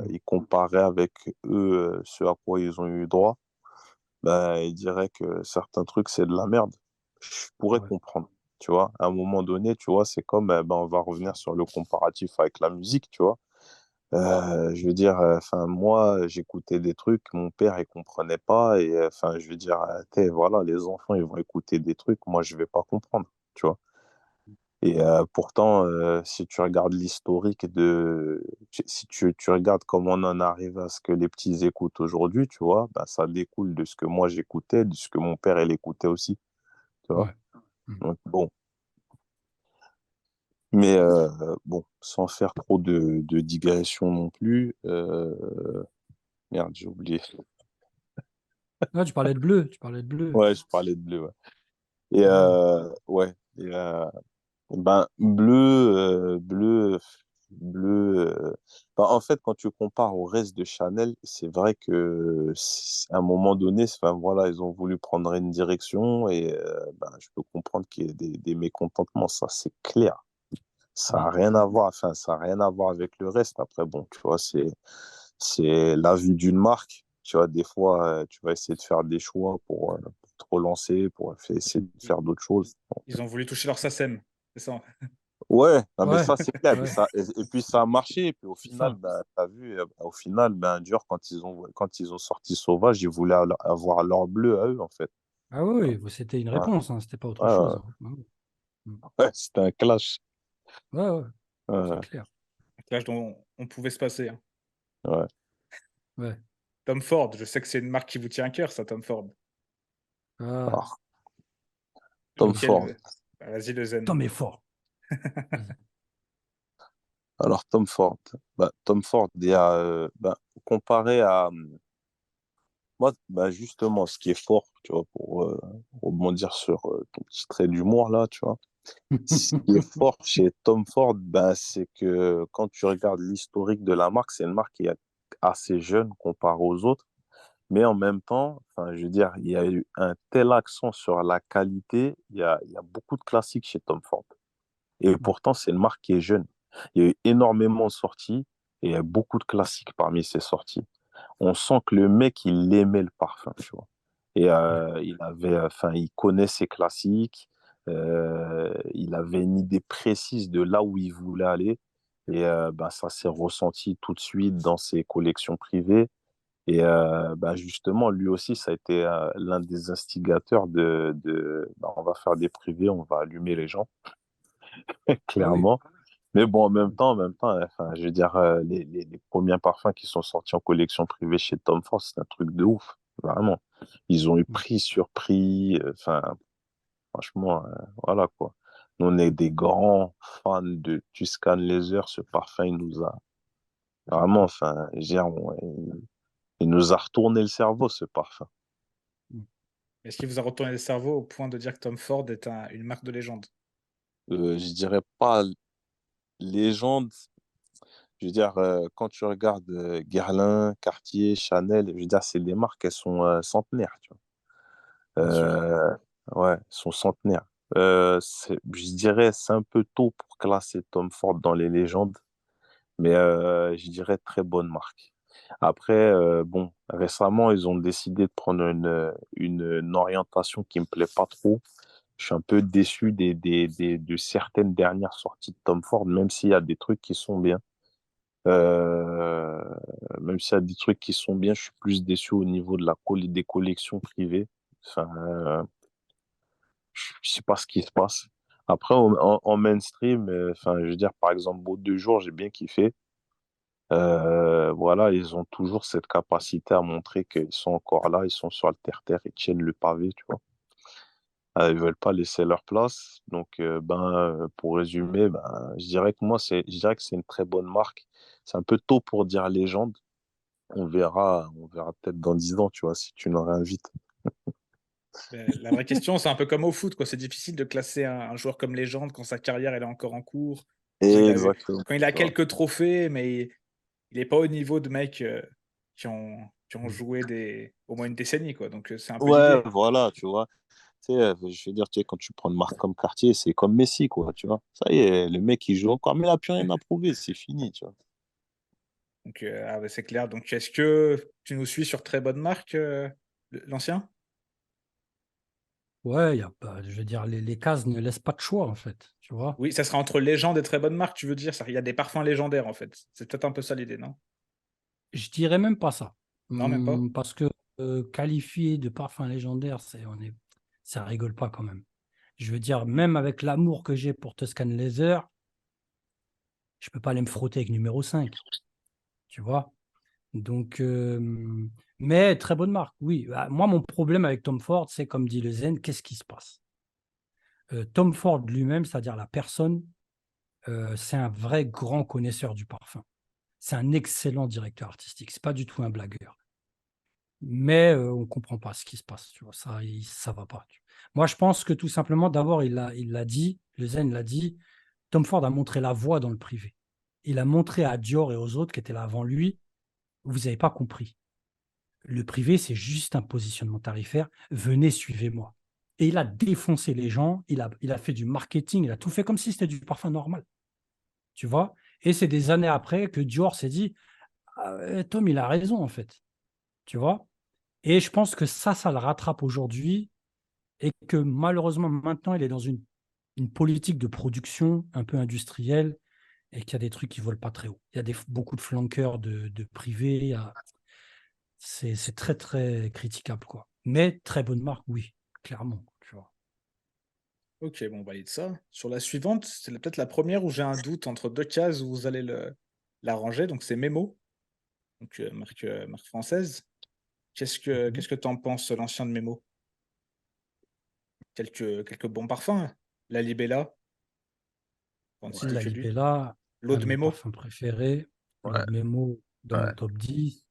C: ils comparaient avec eux ce à quoi ils ont eu droit. Ben, ils diraient que certains trucs, c'est de la merde. Je pourrais
A: Ouais,
C: comprendre, tu vois. À un moment donné, tu vois, c'est comme, ben, on va revenir sur le comparatif avec la musique, tu vois. Je veux dire, enfin, moi, j'écoutais des trucs, mon père, il comprenait pas, et enfin, je veux dire, voilà, les enfants, ils vont écouter des trucs, moi, je vais pas comprendre, tu vois. Et pourtant, si tu regardes l'historique si tu regardes comment on en arrive à ce que les petits écoutent aujourd'hui, tu vois, bah, ça découle de ce que moi j'écoutais, de ce que mon père, il écoutait aussi, tu vois.
A: ouais. Mm.
C: Donc, bon. Mais bon, sans faire trop de digression non plus, merde, j'ai oublié.
A: Ah, tu parlais de bleu, tu parlais de bleu.
C: Ouais, je parlais de bleu, ouais. Et
A: Ouais.
C: ouais, et, ben, bleu. Ben, en fait, quand tu compares au reste de Chanel, c'est vrai que à un moment donné, enfin, voilà, ils ont voulu prendre une direction et ben, je peux comprendre qu'il y ait des mécontentements, ça c'est clair. Ça n'a
A: Mm.
C: rien à voir, enfin, ça a rien à voir avec le reste. Après, bon, tu vois, c'est la vie d'une marque. Tu vois, des fois, tu vas essayer de faire des choix pour te relancer, pour essayer de
B: Ils,
C: faire d'autres choses.
B: ils ont voulu toucher leur SACEM, c'est ça.
C: Ouais, non, mais
A: Ouais,
C: ça, c'est clair.
A: ouais,
C: Et puis, ça a marché. Et puis, au
A: c'est
C: final,
A: ça.
C: ben, t'as vu, au final, ben, Dior, quand ils ont sorti Sauvage, ils voulaient avoir leur bleu à eux, en fait.
A: Ah oui, oui, c'était une
C: Ouais,
A: réponse, hein, c'était pas autre
C: ouais,
A: chose,
C: ouais.
A: hein. Ah oui. Mm.
C: Ouais, c'était un clash.
A: Ouais, ouais, c'est
C: Ouais,
A: clair.
B: L'âge dont on pouvait se passer, hein.
C: ouais.
A: Ouais.
B: Tom Ford, je sais que c'est une marque qui vous tient à cœur, ça, Tom Ford.
A: Ah,
C: Alors, Tom
B: Lequel
C: Ford.
B: Vas-y, le Zen.
A: Tom est fort. Vas-y.
C: Alors, Tom Ford. Bah, Tom Ford, il y a, bah, comparé à. Moi, bah, justement, ce qui est fort, tu vois, pour rebondir sur ton petit trait d'humour, là, tu vois. Ce qui est fort chez Tom Ford, ben, c'est que quand tu regardes l'historique de la marque, c'est une marque qui est assez jeune comparée aux autres, mais en même temps, enfin, je veux dire, il y a eu un tel accent sur la qualité, il y a beaucoup de classiques chez Tom Ford. Et pourtant, c'est une marque qui est jeune. Il y a eu énormément de sorties et il y a beaucoup de classiques parmi ces sorties. On sent que le mec, il aimait le parfum, tu vois. Et
A: Ouais,
C: enfin, il connaît ses classiques. Il avait une idée précise de là où il voulait aller. Et ben, ça s'est ressenti tout de suite dans ses collections privées. Et ben, justement, lui aussi, ça a été l'un des instigateurs ben, on va faire des privés, on va allumer les gens,
A: bah oui.
C: clairement. Mais bon, en même temps, enfin, je veux dire, les premiers parfums qui sont sortis en collection privée chez Tom Ford, c'est un truc de ouf, vraiment. Ils ont eu
A: Mm.
C: prix sur prix, enfin, franchement, voilà quoi. Nous, on est des grands fans de Tuscan Leather, ce parfum, il nous a vraiment, enfin, je veux dire, il nous a retourné le cerveau, ce parfum.
A: Mm.
B: Est-ce qu'il vous a retourné le cerveau au point de dire que Tom Ford est une marque de légende?
C: Je dirais pas légende, je veux dire, quand tu regardes Guerlain, Cartier, Chanel, je veux dire, c'est des marques, elles sont centenaires, tu vois.
A: Bien sûr.
C: Ouais, elles sont centenaires. Je dirais, c'est un peu tôt pour classer Tom Ford dans les légendes, mais je dirais très bonne marque. Après, bon, récemment, ils ont décidé de prendre une orientation qui me plaît pas trop. Je suis un peu déçu de certaines dernières sorties de Tom Ford, même s'il y a des trucs qui sont bien. Euh, Même s'il y a des trucs qui sont bien, je suis plus déçu au niveau de des collections privées. Enfin, je sais pas ce qui se passe. Après, en mainstream, enfin, je veux dire, par exemple, Beau 2 jours, j'ai bien kiffé. Voilà, ils ont toujours cette capacité à montrer qu'ils sont encore là, ils sont sur le terre-terre, ils tiennent le pavé, tu vois. Ils veulent pas laisser leur place. Donc, pour résumer, ben, je dirais que c'est une très bonne marque. C'est un peu tôt pour dire légende. On verra peut-être dans 10 ans, tu vois, si tu nous réinvites.
B: La vraie question, c'est un peu comme au foot, quoi. C'est difficile de classer un joueur comme légende quand sa carrière, elle est encore en cours,
C: Exactement.
B: quand il a
C: Tu vois.
B: quelques trophées, mais il est pas au niveau de mecs, qui ont qui ont
A: Mm.
B: joué au moins une décennie, quoi. Donc, c'est un peu
C: Ouais,
B: l'idée.
C: voilà, tu vois. Tu sais, je veux dire, tu sais, quand tu prends une marque comme Cartier, c'est comme Messi, quoi, tu vois. Ça y est, le mec, il joue encore, mais il n'a plus rien à prouver, c'est fini, tu vois.
B: Donc, ah ouais, c'est clair. Donc, est-ce que tu nous suis sur Très Bonne Marque, l'ancien?
A: Ouais, y a pas, je veux dire, les cases ne laissent pas de choix, en fait, tu vois.
B: Oui, ça sera entre légende et Très Bonne Marque, tu veux dire? Il y a des parfums légendaires, en fait. C'est peut-être un peu ça l'idée, non?
A: Je dirais même pas ça.
B: Non, même pas?
A: Parce que qualifier de parfum légendaire, ça rigole pas quand même. Je veux dire, même avec l'amour que j'ai pour Tuscan Leather, je peux pas aller me frotter avec numéro 5, tu vois. Donc, mais très bonne marque, oui. Bah, moi, mon problème avec Tom Ford, c'est comme dit le Zen, qu'est-ce qui se passe? Tom Ford lui-même, c'est-à-dire la personne, c'est un vrai grand connaisseur du parfum. C'est un excellent directeur artistique. C'est pas du tout un blagueur. Mais on ne comprend pas ce qui se passe. Tu vois, ça va pas. Moi, je pense que tout simplement, d'abord, il l'a dit, le Zen l'a dit, Tom Ford a montré la voie dans le privé. Il a montré à Dior et aux autres qui étaient là avant lui, vous n'avez pas compris. Le privé, c'est juste un positionnement tarifaire. Venez, suivez-moi. Et il a défoncé les gens, il a fait du marketing, il a tout fait comme si c'était du parfum normal. Tu vois. Et c'est des années après que Dior s'est dit, ah, Tom, il a raison, en fait. Tu vois. Et je pense que ça le rattrape aujourd'hui et que malheureusement, maintenant, il est dans une politique de production un peu industrielle et qu'il y a des trucs qui ne volent pas très haut. Il y a beaucoup de flanqueurs de privé. C'est très, très critiquable, quoi. Mais très bonne marque, oui, clairement. Tu vois.
B: OK, bon, on valide ça. Sur la suivante, c'est peut-être la première où j'ai un doute entre 2 cases où vous allez la ranger, donc c'est Memo, donc marque française.
A: Mhm.
B: Qu'est-ce que tu en penses, l'ancien de Memo? Quelques bons parfums? La Libella, pour ne citer
A: La
B: que lui.
A: Libella,
B: L'eau de
A: mon
B: Memo?
A: parfum préféré.
C: Ouais,
A: L'eau de Memo dans
C: ouais,
A: mon top 10.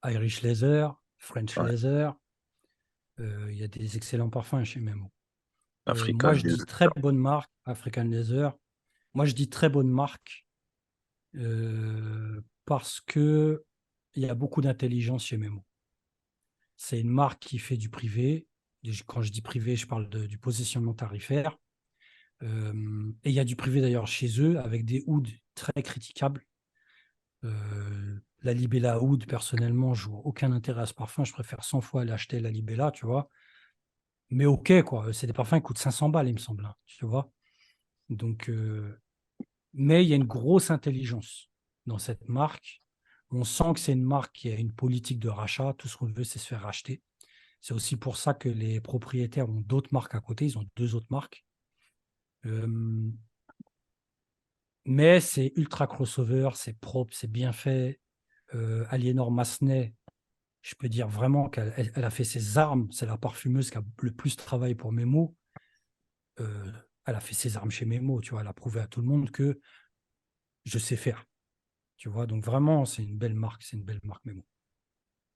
A: Irish Leather, French
C: ouais.
A: Leather. Il y a des excellents parfums chez Memo. Moi,
C: African
A: je dis très bonne marque, African Leather. Moi, je dis très bonne marque parce que il y a beaucoup d'intelligence chez Memo. C'est une marque qui fait du privé. Quand je dis privé, je parle du positionnement tarifaire. Et il y a du privé d'ailleurs chez eux avec des hoods très critiquables. La Libella Oud, personnellement, je vois aucun intérêt à ce parfum. Je préfère 100 fois aller acheter la Libella, tu vois. Mais ok, quoi. C'est des parfums qui coûtent 500 balles, il me semble, hein, tu vois. Donc, mais il y a une grosse intelligence dans cette marque. On sent que c'est une marque qui a une politique de rachat. Tout ce qu'on veut, c'est se faire racheter. C'est aussi pour ça que les propriétaires ont d'autres marques à côté. Ils ont deux autres marques. Euh, mais c'est ultra crossover, c'est propre, c'est bien fait. Aliénor Massenet, je peux dire vraiment qu'elle a fait ses armes. C'est la parfumeuse qui a le plus travaillé pour Memo. Euh, Elle a fait ses armes chez Memo. Tu vois, elle a prouvé à tout le monde que je sais faire. Tu vois, donc vraiment, c'est une belle marque. C'est une belle marque Memo.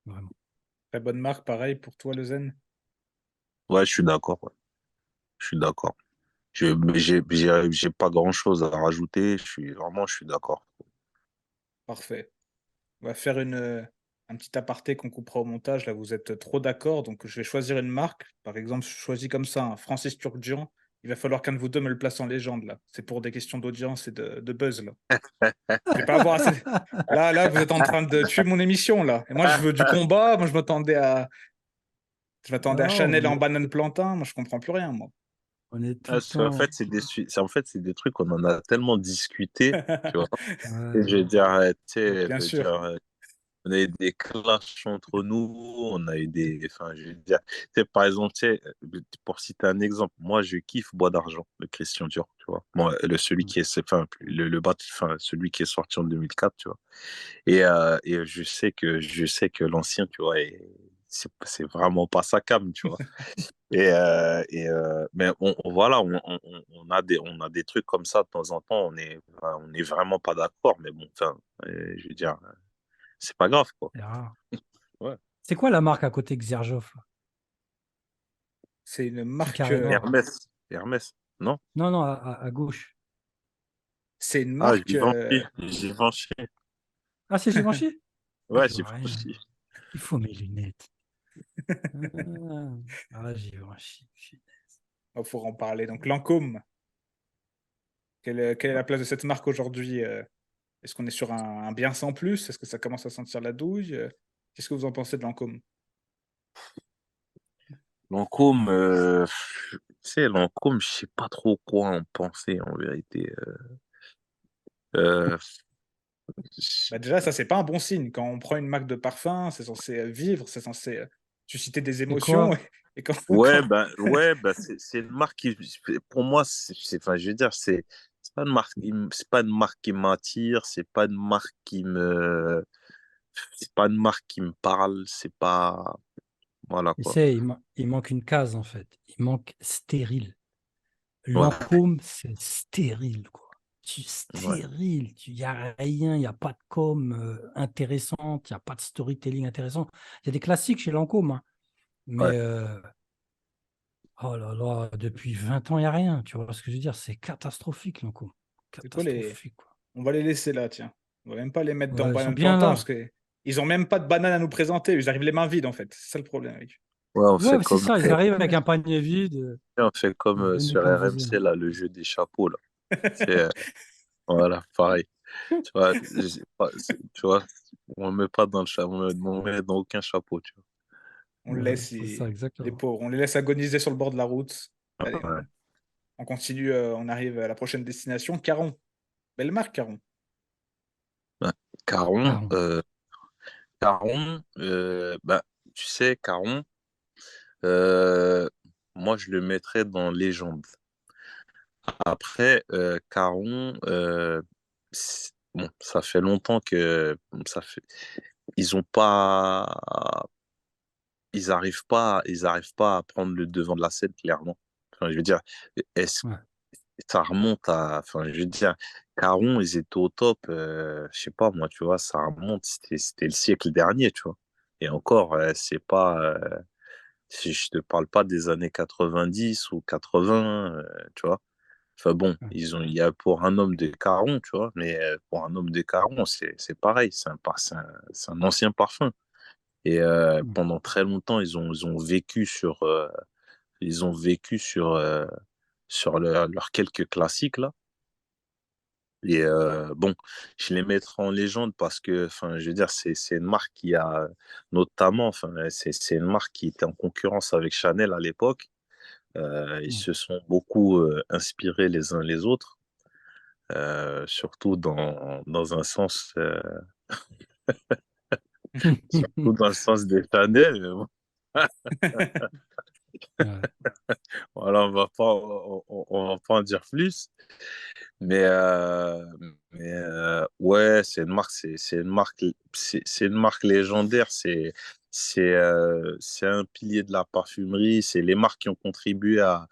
A: Vraiment.
B: Très bonne marque, pareil pour toi, le Zen?
C: Ouais, je suis d'accord, ouais. Je suis d'accord. J'ai pas grand-chose à rajouter. Je suis d'accord.
B: Parfait. On va faire un petit aparté qu'on coupera au montage. Là, vous êtes trop d'accord, donc je vais choisir une marque. Par exemple, je choisis comme ça un Francis Turgeon. Il va falloir qu'un de vous deux me le place en légende, là. C'est pour des questions d'audience et de buzz, là. Je vais pas avoir assez. Là, vous êtes en train de tuer mon émission, là. Et moi, je veux du combat. Moi, je m'attendais à
A: Non,
B: Chanel en banane plantain. Moi, je comprends plus rien, moi.
A: on est tout
C: Ah,
A: le temps.
C: en fait, c'est des trucs qu'on en a tellement discuté, tu vois. Et
A: Ouais.
C: je veux dire, tu sais,
B: Bien sûr.
C: on a eu des clashs entre nous, on a eu des, enfin, je veux dire, tu sais, par exemple, tu sais, pour citer un exemple, moi, je kiffe Bois d'Argent, le Christian Dior, tu vois. Moi, celui qui est, enfin, celui qui est sorti en 2004, tu vois. Et je sais que l'ancien, tu vois, c'est vraiment pas sa came, tu vois. Mais voilà, on a des trucs comme ça de temps en temps, on est vraiment pas d'accord, mais bon, enfin, je veux dire, c'est pas grave, quoi.
A: C'est rare.
C: Ouais.
A: C'est quoi la marque à côté de Xerjoff, là?
B: C'est une
A: Petit
B: marque,
A: carré noir.
C: Hermès, non?
A: Non, non, à gauche.
B: c'est une
C: Ah,
B: marque,
C: Givenchy.
A: Ah, c'est Givenchy? Ah,
C: Ouais,
A: je vois rien.
C: Givenchy.
A: Il faut mes lunettes. J'y vais en Chine.
B: Il faut en parler. Donc, Lancôme, quelle est la place de cette marque aujourd'hui? Est-ce qu'on est sur un bien sans plus? Est-ce que ça commence à sentir la douille? Qu'est-ce que vous en pensez de Lancôme?
C: Lancôme, tu sais, Lancôme, je sais pas trop quoi en penser en vérité. Euh,
B: Bah déjà, ça, c'est pas un bon signe. Quand on prend une marque de parfum, c'est censé vivre, c'est censé susciter des
A: Et
B: émotions.
A: quoi?
B: Et quand, quand-
C: ouais, c'est une marque qui, pour moi, enfin, je veux dire, c'est pas une marque, c'est pas une marque qui m'attire, c'est pas une marque qui me parle, c'est pas, voilà
A: Tu
C: quoi.
A: sais, il manque une case, en fait. Il manque stérile.
C: Ouais,
A: Lancôme, c'est stérile, quoi.
C: ouais,
A: Stérile. Il n'y a rien, il n'y a pas de com intéressante, il n'y a pas de storytelling intéressant. Il y a des classiques chez Lancôme, hein,
C: ouais.
A: mais oh là là, depuis 20 ans, il n'y a rien. Tu vois ce que je veux dire? C'est catastrophique, Lancôme.
B: c'est quoi les.
A: Catastrophique, quoi.
B: On va les laisser là, tiens. On va même pas les mettre dans
A: Ouais, ils sont
B: Banane
A: bien
B: Plantain parce
A: là.
B: qu'ils ont même pas de banane à nous présenter. Ils arrivent les mains vides, en fait. C'est ça le problème avec eux.
C: Ouais,
A: Ouais, c'est ça, ils arrivent avec un panier vide.
C: on fait comme
A: Venez
C: sur
A: quand vous
C: RMC,
A: aimez.
C: là, le jeu des chapeaux, là. C'est, voilà, pareil. Tu vois, tu vois, on ne met pas dans le chapeau, on met dans aucun chapeau, tu
B: On le
A: Ouais,
B: laisse,
A: c'est ça,
B: les
A: exactement.
B: pauvres. On les laisse agoniser sur le bord de la route. Allez,
C: vois. Ouais.
B: on continue. On arrive à la prochaine destination. Caron. Belle marque, Caron.
C: Ouais. Caron,
A: Caron.
C: bah, tu sais, Caron, euh, moi, je le mettrais dans légende. Après, Caron, bon, ça fait longtemps que ils ont pas, ils arrivent pas à prendre le devant de la scène, clairement. Enfin, je veux dire, est-ce
A: Ouais.
C: ça remonte à, enfin, je veux dire, Caron, ils étaient au top, je sais pas, moi, tu vois, ça remonte, c'était le siècle dernier, tu vois. Et encore, c'est pas, si je te parle pas des années 90 ou 80, tu vois. Enfin bon,
A: Ouais.
C: il y a pour un homme de Caron, tu vois, mais pour un homme de Caron, c'est pareil, c'est un ancien parfum. Et
A: Ouais.
C: pendant très longtemps, ils ont vécu sur leurs quelques classiques là. Et bon, je les mettrai en légende parce que, enfin, je veux dire, c'est une marque qui a notamment, enfin, c'est une marque qui était en concurrence avec Chanel à l'époque. Ils
A: Ouais.
C: se sont beaucoup inspirés les uns les autres, surtout dans un sens, surtout dans le sens des Chanel. Mais bon,
A: Ouais.
C: voilà, on va pas en dire plus. Mais, ouais, c'est une marque légendaire. C'est un pilier de la parfumerie. C'est les marques qui ont contribué à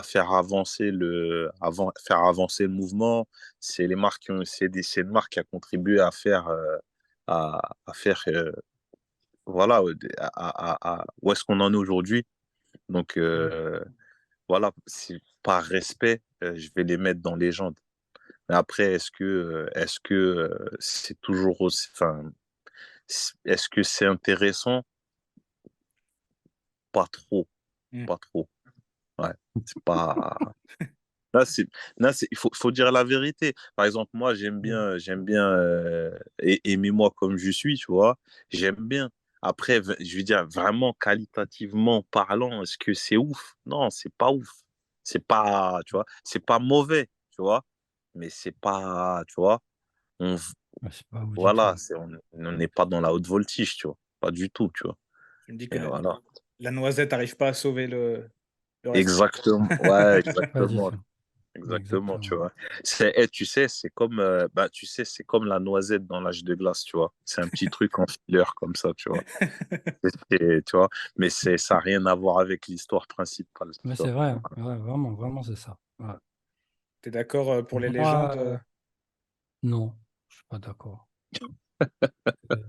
C: faire avancer le mouvement. C'est les marques qui ont, c'est une marque qui a contribué à faire, à faire, voilà, où est-ce qu'on en est aujourd'hui. Donc, voilà, par respect, je vais les mettre dans légende. Mais après, est-ce que c'est toujours aussi, enfin, est-ce que c'est intéressant? Pas trop,
B: Mm.
C: pas trop. Ouais, c'est pas. Là, il faut dire la vérité. Par exemple, moi, j'aime bien, aimez-moi comme je suis, tu vois. J'aime bien. Après, je veux dire, vraiment qualitativement parlant, est-ce que c'est ouf? Non, c'est pas ouf. C'est pas, tu vois, c'est pas mauvais, tu vois. Mais c'est pas, tu vois. On,
A: Ouais, c'est pas ouf du
C: Voilà,
A: tout.
C: on n'est pas dans la haute voltige, tu vois. Pas du tout, tu vois.
B: Tu me dis que
C: Et voilà.
B: la noisette n'arrive pas à sauver le reste.
C: Exactement. Ouais,
A: Pas du
C: exactement.
A: tout.
C: Exactement, tu
A: Exactement.
C: vois. Tu sais, c'est comme, bah, tu sais, c'est comme la noisette dans l'âge de glace, tu vois. C'est un petit truc en filler comme ça, tu vois. Tu vois. Mais ça n'a rien à voir avec l'histoire principale,
A: Mais
C: tu vois.
A: c'est vrai, hein. Ouais, vraiment, vraiment, c'est ça. Ouais.
B: T'es d'accord pour les
A: Moi,
B: légendes?
A: non, je suis pas d'accord.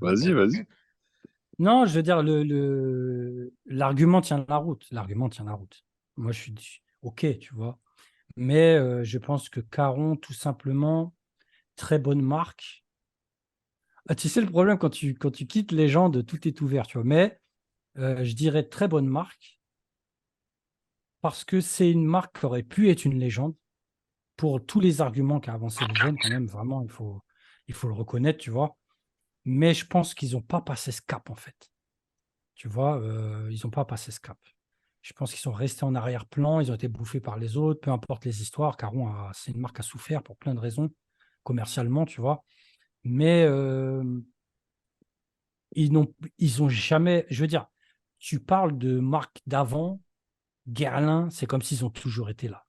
C: Vas-y,
A: Ouais.
C: vas-y.
A: Non, je veux dire, l'argument tient la route. L'argument tient la route. Moi, OK, tu vois. Mais je pense que Caron, tout simplement, très bonne marque. Ah, tu sais, le problème, quand tu quittes Légende, tout est ouvert, tu vois. Mais je dirais très bonne marque parce que c'est une marque qui aurait pu être une légende pour tous les arguments qu'a avancé le jeune, quand même. Vraiment, il faut le reconnaître, tu vois. Mais je pense qu'ils n'ont pas passé ce cap, en fait. Tu vois, ils n'ont pas passé ce cap. Je pense qu'ils sont restés en arrière-plan, ils ont été bouffés par les autres, peu importe les histoires. Caron, c'est une marque à souffert pour plein de raisons, commercialement, tu vois. Mais ils ont jamais, je veux dire, tu parles de marques d'avant, Guerlain, c'est comme s'ils ont toujours été là.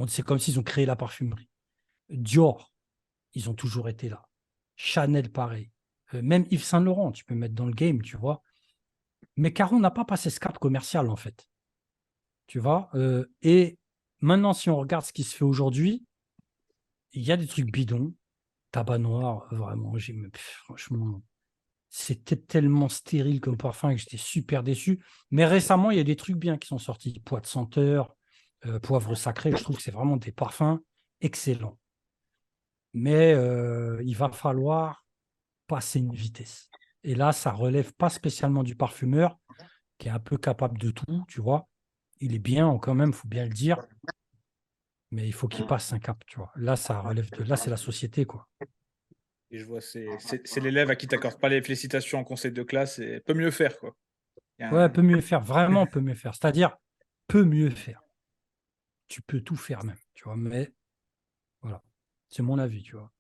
A: C'est comme s'ils ont créé la parfumerie. Dior, ils ont toujours été là. Chanel, pareil. Même Yves Saint Laurent, tu peux mettre dans le game, tu vois. Mais Caron n'a pas passé ce cap commercial, en fait. Tu vois. Et maintenant, si on regarde ce qui se fait aujourd'hui, il y a des trucs bidons. Tabac noir, vraiment, franchement, c'était tellement stérile comme parfum que j'étais super déçu. Mais récemment, il y a des trucs bien qui sont sortis. Pois de senteur, poivre sacré, je trouve que c'est vraiment des parfums excellents. Mais il va falloir passer une vitesse. Et là, ça relève pas spécialement du parfumeur, qui est un peu capable de tout, tu vois. Il est bien, quand même, il faut bien le dire, mais il faut qu'il passe un cap, tu vois. Là, ça relève de... Là, c'est la société, quoi.
B: Et je vois, c'est l'élève à qui t'accorde pas les félicitations en conseil de classe et peut mieux faire, quoi. Il y a
A: Ouais,
B: un-
A: peut mieux faire, vraiment peut mieux faire. C'est-à-dire, peut mieux faire. Tu peux tout faire même, tu vois, mais voilà. C'est mon avis, tu vois.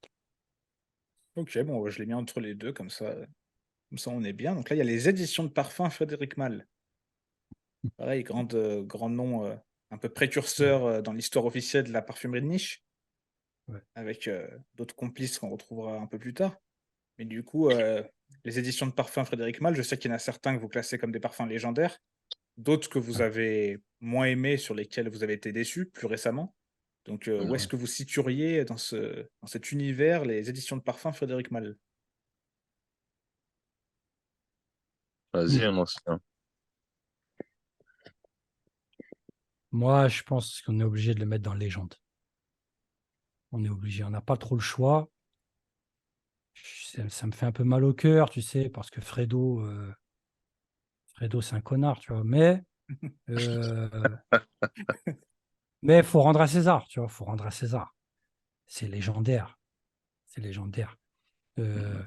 B: Ok, bon, je l'ai mis entre les deux, comme ça on est bien. Donc là, il y a les éditions de parfum Frédéric Malle. Pareil, grand nom, un peu
A: Ouais,
B: précurseur dans l'histoire officielle de la parfumerie de niche,
A: ouais.
B: avec d'autres complices qu'on retrouvera un peu plus tard. Mais du coup, les éditions de parfum Frédéric Malle, je sais qu'il y en a certains que vous classez comme des parfums légendaires, d'autres que vous
A: Ouais.
B: avez moins aimés, sur lesquels vous avez été déçus plus récemment. Donc, où est-ce
C: Mhm.
B: que vous situeriez dans cet univers les éditions de parfum Frédéric Malle?
C: Vas-y,
A: Hmm.
C: un ancien.
A: Moi, je pense qu'on est obligé de le mettre dans Légende. On est obligé, on n'a pas trop le choix. Ça me fait un peu mal au cœur, tu sais, parce que Fredo, c'est un connard, tu vois. Euh, mais faut rendre à César, tu vois, faut rendre à César. C'est légendaire, c'est légendaire. Euh,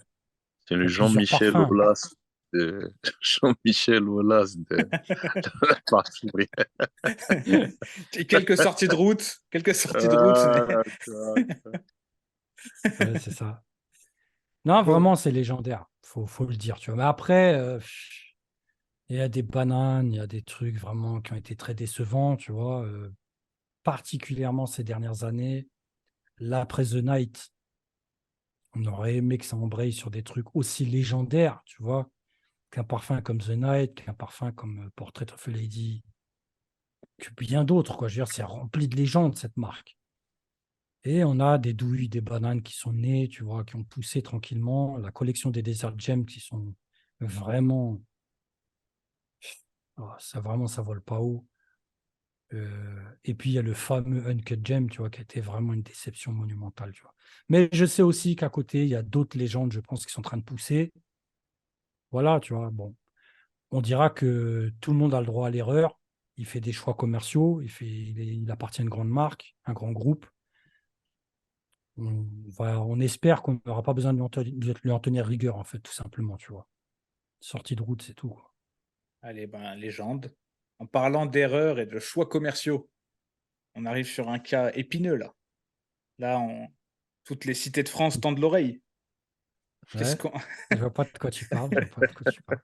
C: C'est
A: Il y
C: le
A: a plusieurs
C: Jean-Michel
A: parfums.
C: Aulas de Jean-Michel Aulas de la parfumerie.
B: Quelques sorties de route, mais
C: Ah, tu vois.
A: Ouais, c'est ça. Non,
B: bon,
A: vraiment, c'est légendaire. Faut le dire, tu vois. Mais après, il y a des bananes, il y a des trucs vraiment qui ont été très décevants, tu vois. Particulièrement ces dernières années. Là, après The Night, on aurait aimé que ça embraye sur des trucs aussi légendaires, tu vois, qu'un parfum comme The Night, qu'un parfum comme Portrait of a Lady, que bien d'autres, quoi. Je veux dire, c'est rempli de légendes, cette marque. Et on a des douilles, des bananes qui sont nées, tu vois, qui ont poussé tranquillement. La collection des Desert Gems qui sont vraiment, ça vraiment, ça vole pas haut. Et puis il y a le fameux Uncut Gem, tu vois, qui a été vraiment une déception monumentale, tu vois. Mais je sais aussi qu'à côté, il y a d'autres légendes, je pense, qui sont en train de pousser. Voilà, tu vois, bon. On dira que tout le monde a le droit à l'erreur. Il fait des choix commerciaux, il appartient à une grande marque, un grand groupe. On espère qu'on n'aura pas besoin de lui en tenir rigueur, en fait, tout simplement, tu vois. Sortie de route, c'est tout, quoi.
B: allez, ben, légende. En parlant d'erreurs et de choix commerciaux, on arrive sur un cas épineux là. Là, toutes les cités de France tendent l'oreille. Qu'est-ce
A: Ouais,
B: qu'on...
A: je vois pas de quoi tu parles, je vois pas de quoi tu parles.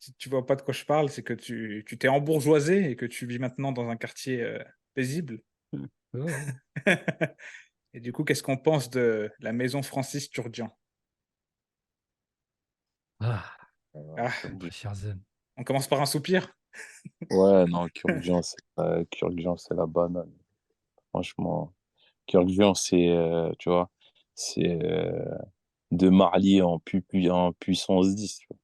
B: Si tu vois pas de quoi je parle, c'est que tu t'es embourgeoisé et que tu vis maintenant dans un quartier paisible.
A: Ouais, ouais.
B: Et du coup, qu'est-ce qu'on pense de la maison Francis Turdian?
A: Ah,
B: Ah,
C: Turgis.
A: très cher Zen.
B: on commence par un soupir?
C: Ouais, non, Kurkdjian, c'est la banane. Franchement, Kurkdjian, tu vois, c'est de Marly en puissance 10. Tu vois.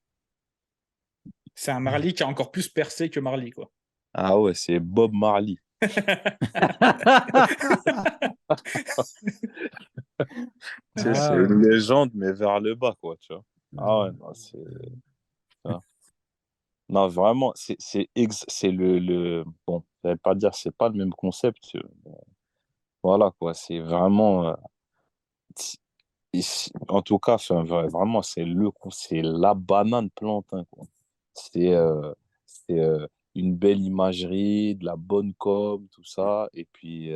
B: C'est un
A: Ouais.
B: Marly qui a encore plus percé que Marly, quoi.
C: Ah ouais, c'est Bob Marley. C'est
A: Ah,
C: une légende, mais vers le bas, quoi, tu vois. Ah ouais,
A: euh,
C: non, hein. Non, vraiment, c'est bon, je vais pas dire, c'est pas le même concept. Voilà, quoi, c'est vraiment, c'est- en tout cas, enfin, vraiment, c'est la banane plantain, quoi. C'est c'est une belle imagerie, de la bonne com, tout ça, et puis,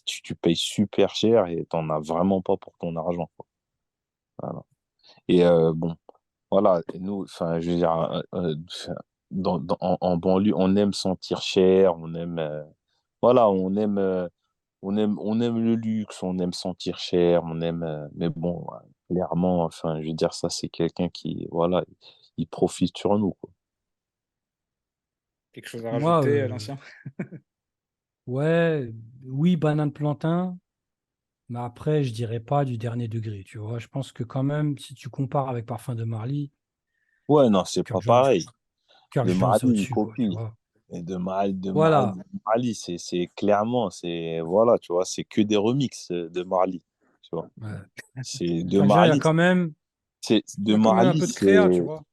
C: tu payes super cher et t'en as vraiment pas pour ton argent, quoi. Voilà. Et bon, voilà, et nous, enfin, je veux dire, enfin, en banlieue, on aime sentir cher, on aime, voilà, on aime le luxe, on aime sentir cher, on aime, mais bon, ouais, clairement, enfin, je veux dire, ça, c'est quelqu'un qui, voilà, il profite sur nous, quoi.
B: Quelque chose à
A: moi,
B: rajouter, l'ancien?
A: ouais, oui, banane plantain, mais après, je dirais pas du dernier degré, tu vois. Je pense que quand même, si tu compares avec Parfum de Marly,
C: Ouais, non, c'est pas
A: Kurkdjian,
C: pareil. De
A: Kurkdjian, c'est
C: Mali, une
A: au-dessus, quoi, tu
C: copie.
A: vois.
C: Et
A: Voilà.
C: de Mali, c'est clairement, voilà, tu vois, c'est que des remixes de Mali, tu vois.
A: Ouais.
C: C'est de
A: Kurkdjian,
C: Mali,
A: il y a quand même un peu de créa, tu vois.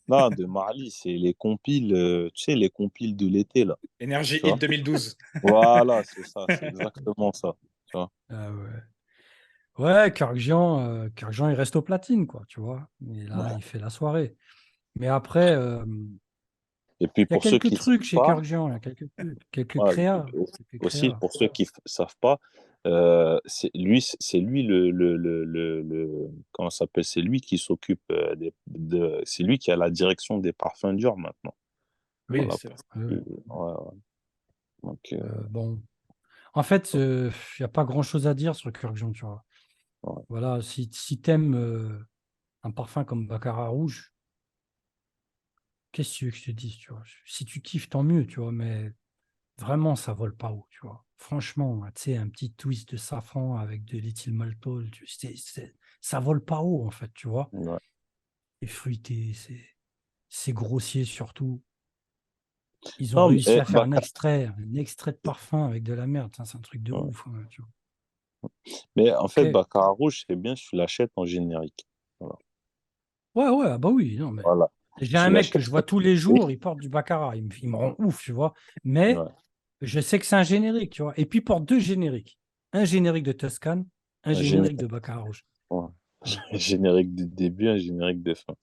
C: non, de Mali, c'est les compiles, tu sais, les compiles de l'été, là,
B: Énergie
C: tu
B: Hit
C: vois.
B: 2012.
C: Voilà, c'est ça, c'est exactement ça, tu vois.
A: Ah ouais. Ouais, Kurkdjian, il reste au platine, quoi, tu vois. Et là,
C: Ouais.
A: il fait la soirée. Mais après,
C: Et puis
A: il y a
C: pour ceux
A: quelques
C: qui savent
A: trucs chez
C: pas,
A: Kurkdjian, il y a quelques trucs, quelques
C: ouais,
A: créas, quelques
C: aussi
A: créas.
C: pour ceux qui savent pas, c'est lui comment ça s'appelle, c'est lui qui s'occupe c'est lui qui a la direction des parfums Dior maintenant.
B: Oui,
A: Oui.
C: Voilà.
B: c'est vrai.
A: Ouais.
C: Ouais, ouais. Donc,
A: Bon. En fait, il n'y a pas grand-chose à dire sur Kurkdjian, tu vois.
C: ouais.
A: Voilà, si t'aimes un parfum comme Baccarat Rouge, qu'est-ce que tu veux que je te dise, tu vois. Si tu kiffes, tant mieux, tu vois, mais vraiment, ça vole pas haut, tu vois. Franchement, tu sais, un petit twist de safran avec de l'éthylmaltol, ça vole pas haut, en fait, tu vois.
C: Ouais.
A: C'est fruité, c'est grossier surtout. Ils ont
C: Non,
A: réussi à faire un extrait de parfum avec de la merde. Ça, c'est un truc de
C: ouais.
A: ouf, hein, tu vois.
C: Mais en fait,
A: Ok.
C: Baccarat Rouge, c'est bien, je l'achète en générique. Voilà.
A: Ouais, ouais, ah bah oui, non, mais
C: Voilà.
A: j'ai
C: Je
A: un mec que
C: l'achète.
A: je vois tous les jours, il porte du Baccarat, il me rend ouf, tu vois. Mais
C: Ouais.
A: je sais que c'est un générique, tu vois. Et puis il porte deux génériques. Un générique de Toscane, un
C: Un
A: générique
C: générique,
A: de Baccarat Rouge.
C: ouais.
A: Voilà.
C: Un générique de début, un générique de fin.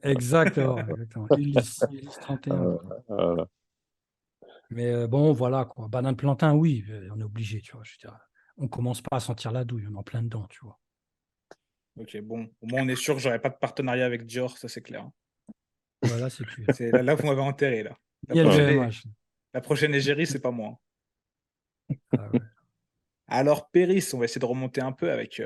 A: Exactement, exactement. Ulysse 31,
C: Euh,
A: quoi.
C: voilà.
A: Mais bon, voilà, quoi. Banane plantain, oui, on est obligé, tu vois. Je veux dire, on commence pas à sentir la douille, on est en plein dedans, tu vois.
B: Ok, bon. Au moins, on est sûr que j'aurai pas de partenariat avec Dior, ça c'est clair, hein.
A: Voilà, c'est cuit.
B: Là, vous m'avez enterré, là. La
A: Il y a le
B: prochaine,
C: Ouais.
B: é-
A: VMH.
B: la prochaine égérie, c'est pas moi, hein.
A: Ah ouais.
B: Alors, Péris, on va essayer de remonter un peu avec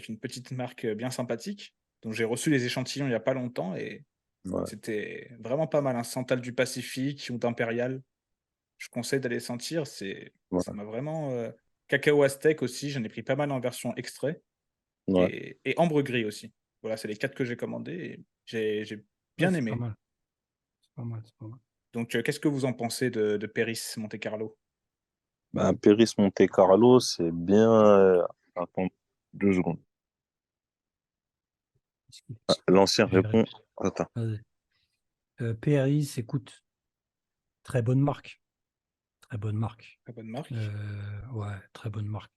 B: une petite marque bien sympathique, dont j'ai reçu les échantillons il y a pas longtemps et
C: Ouais.
B: c'était vraiment pas mal, un Santal du Pacifique, Oud Impérial. Je conseille d'aller sentir,
C: Ouais.
B: ça m'a vraiment, Cacao Aztèque aussi, j'en ai pris pas mal en version extrait
C: Ouais.
B: et Ambre Gris aussi. Voilà, c'est les 4 que j'ai commandés et j'ai
A: Ouais,
B: bien
A: c'est pas
B: aimé.
A: mal. C'est pas mal, c'est pas mal.
B: Donc, qu'est-ce que vous en pensez de Péris Monte Carlo?
C: Ben, Péris Monte Carlo, c'est bien. Attends, 2 secondes. L'ancien
A: Je
C: répond.
A: vérifie.
C: Attends.
A: Vas-y. PRI, écoute, très bonne marque. Très bonne marque.
B: Très bonne marque.
A: Ouais, très bonne marque.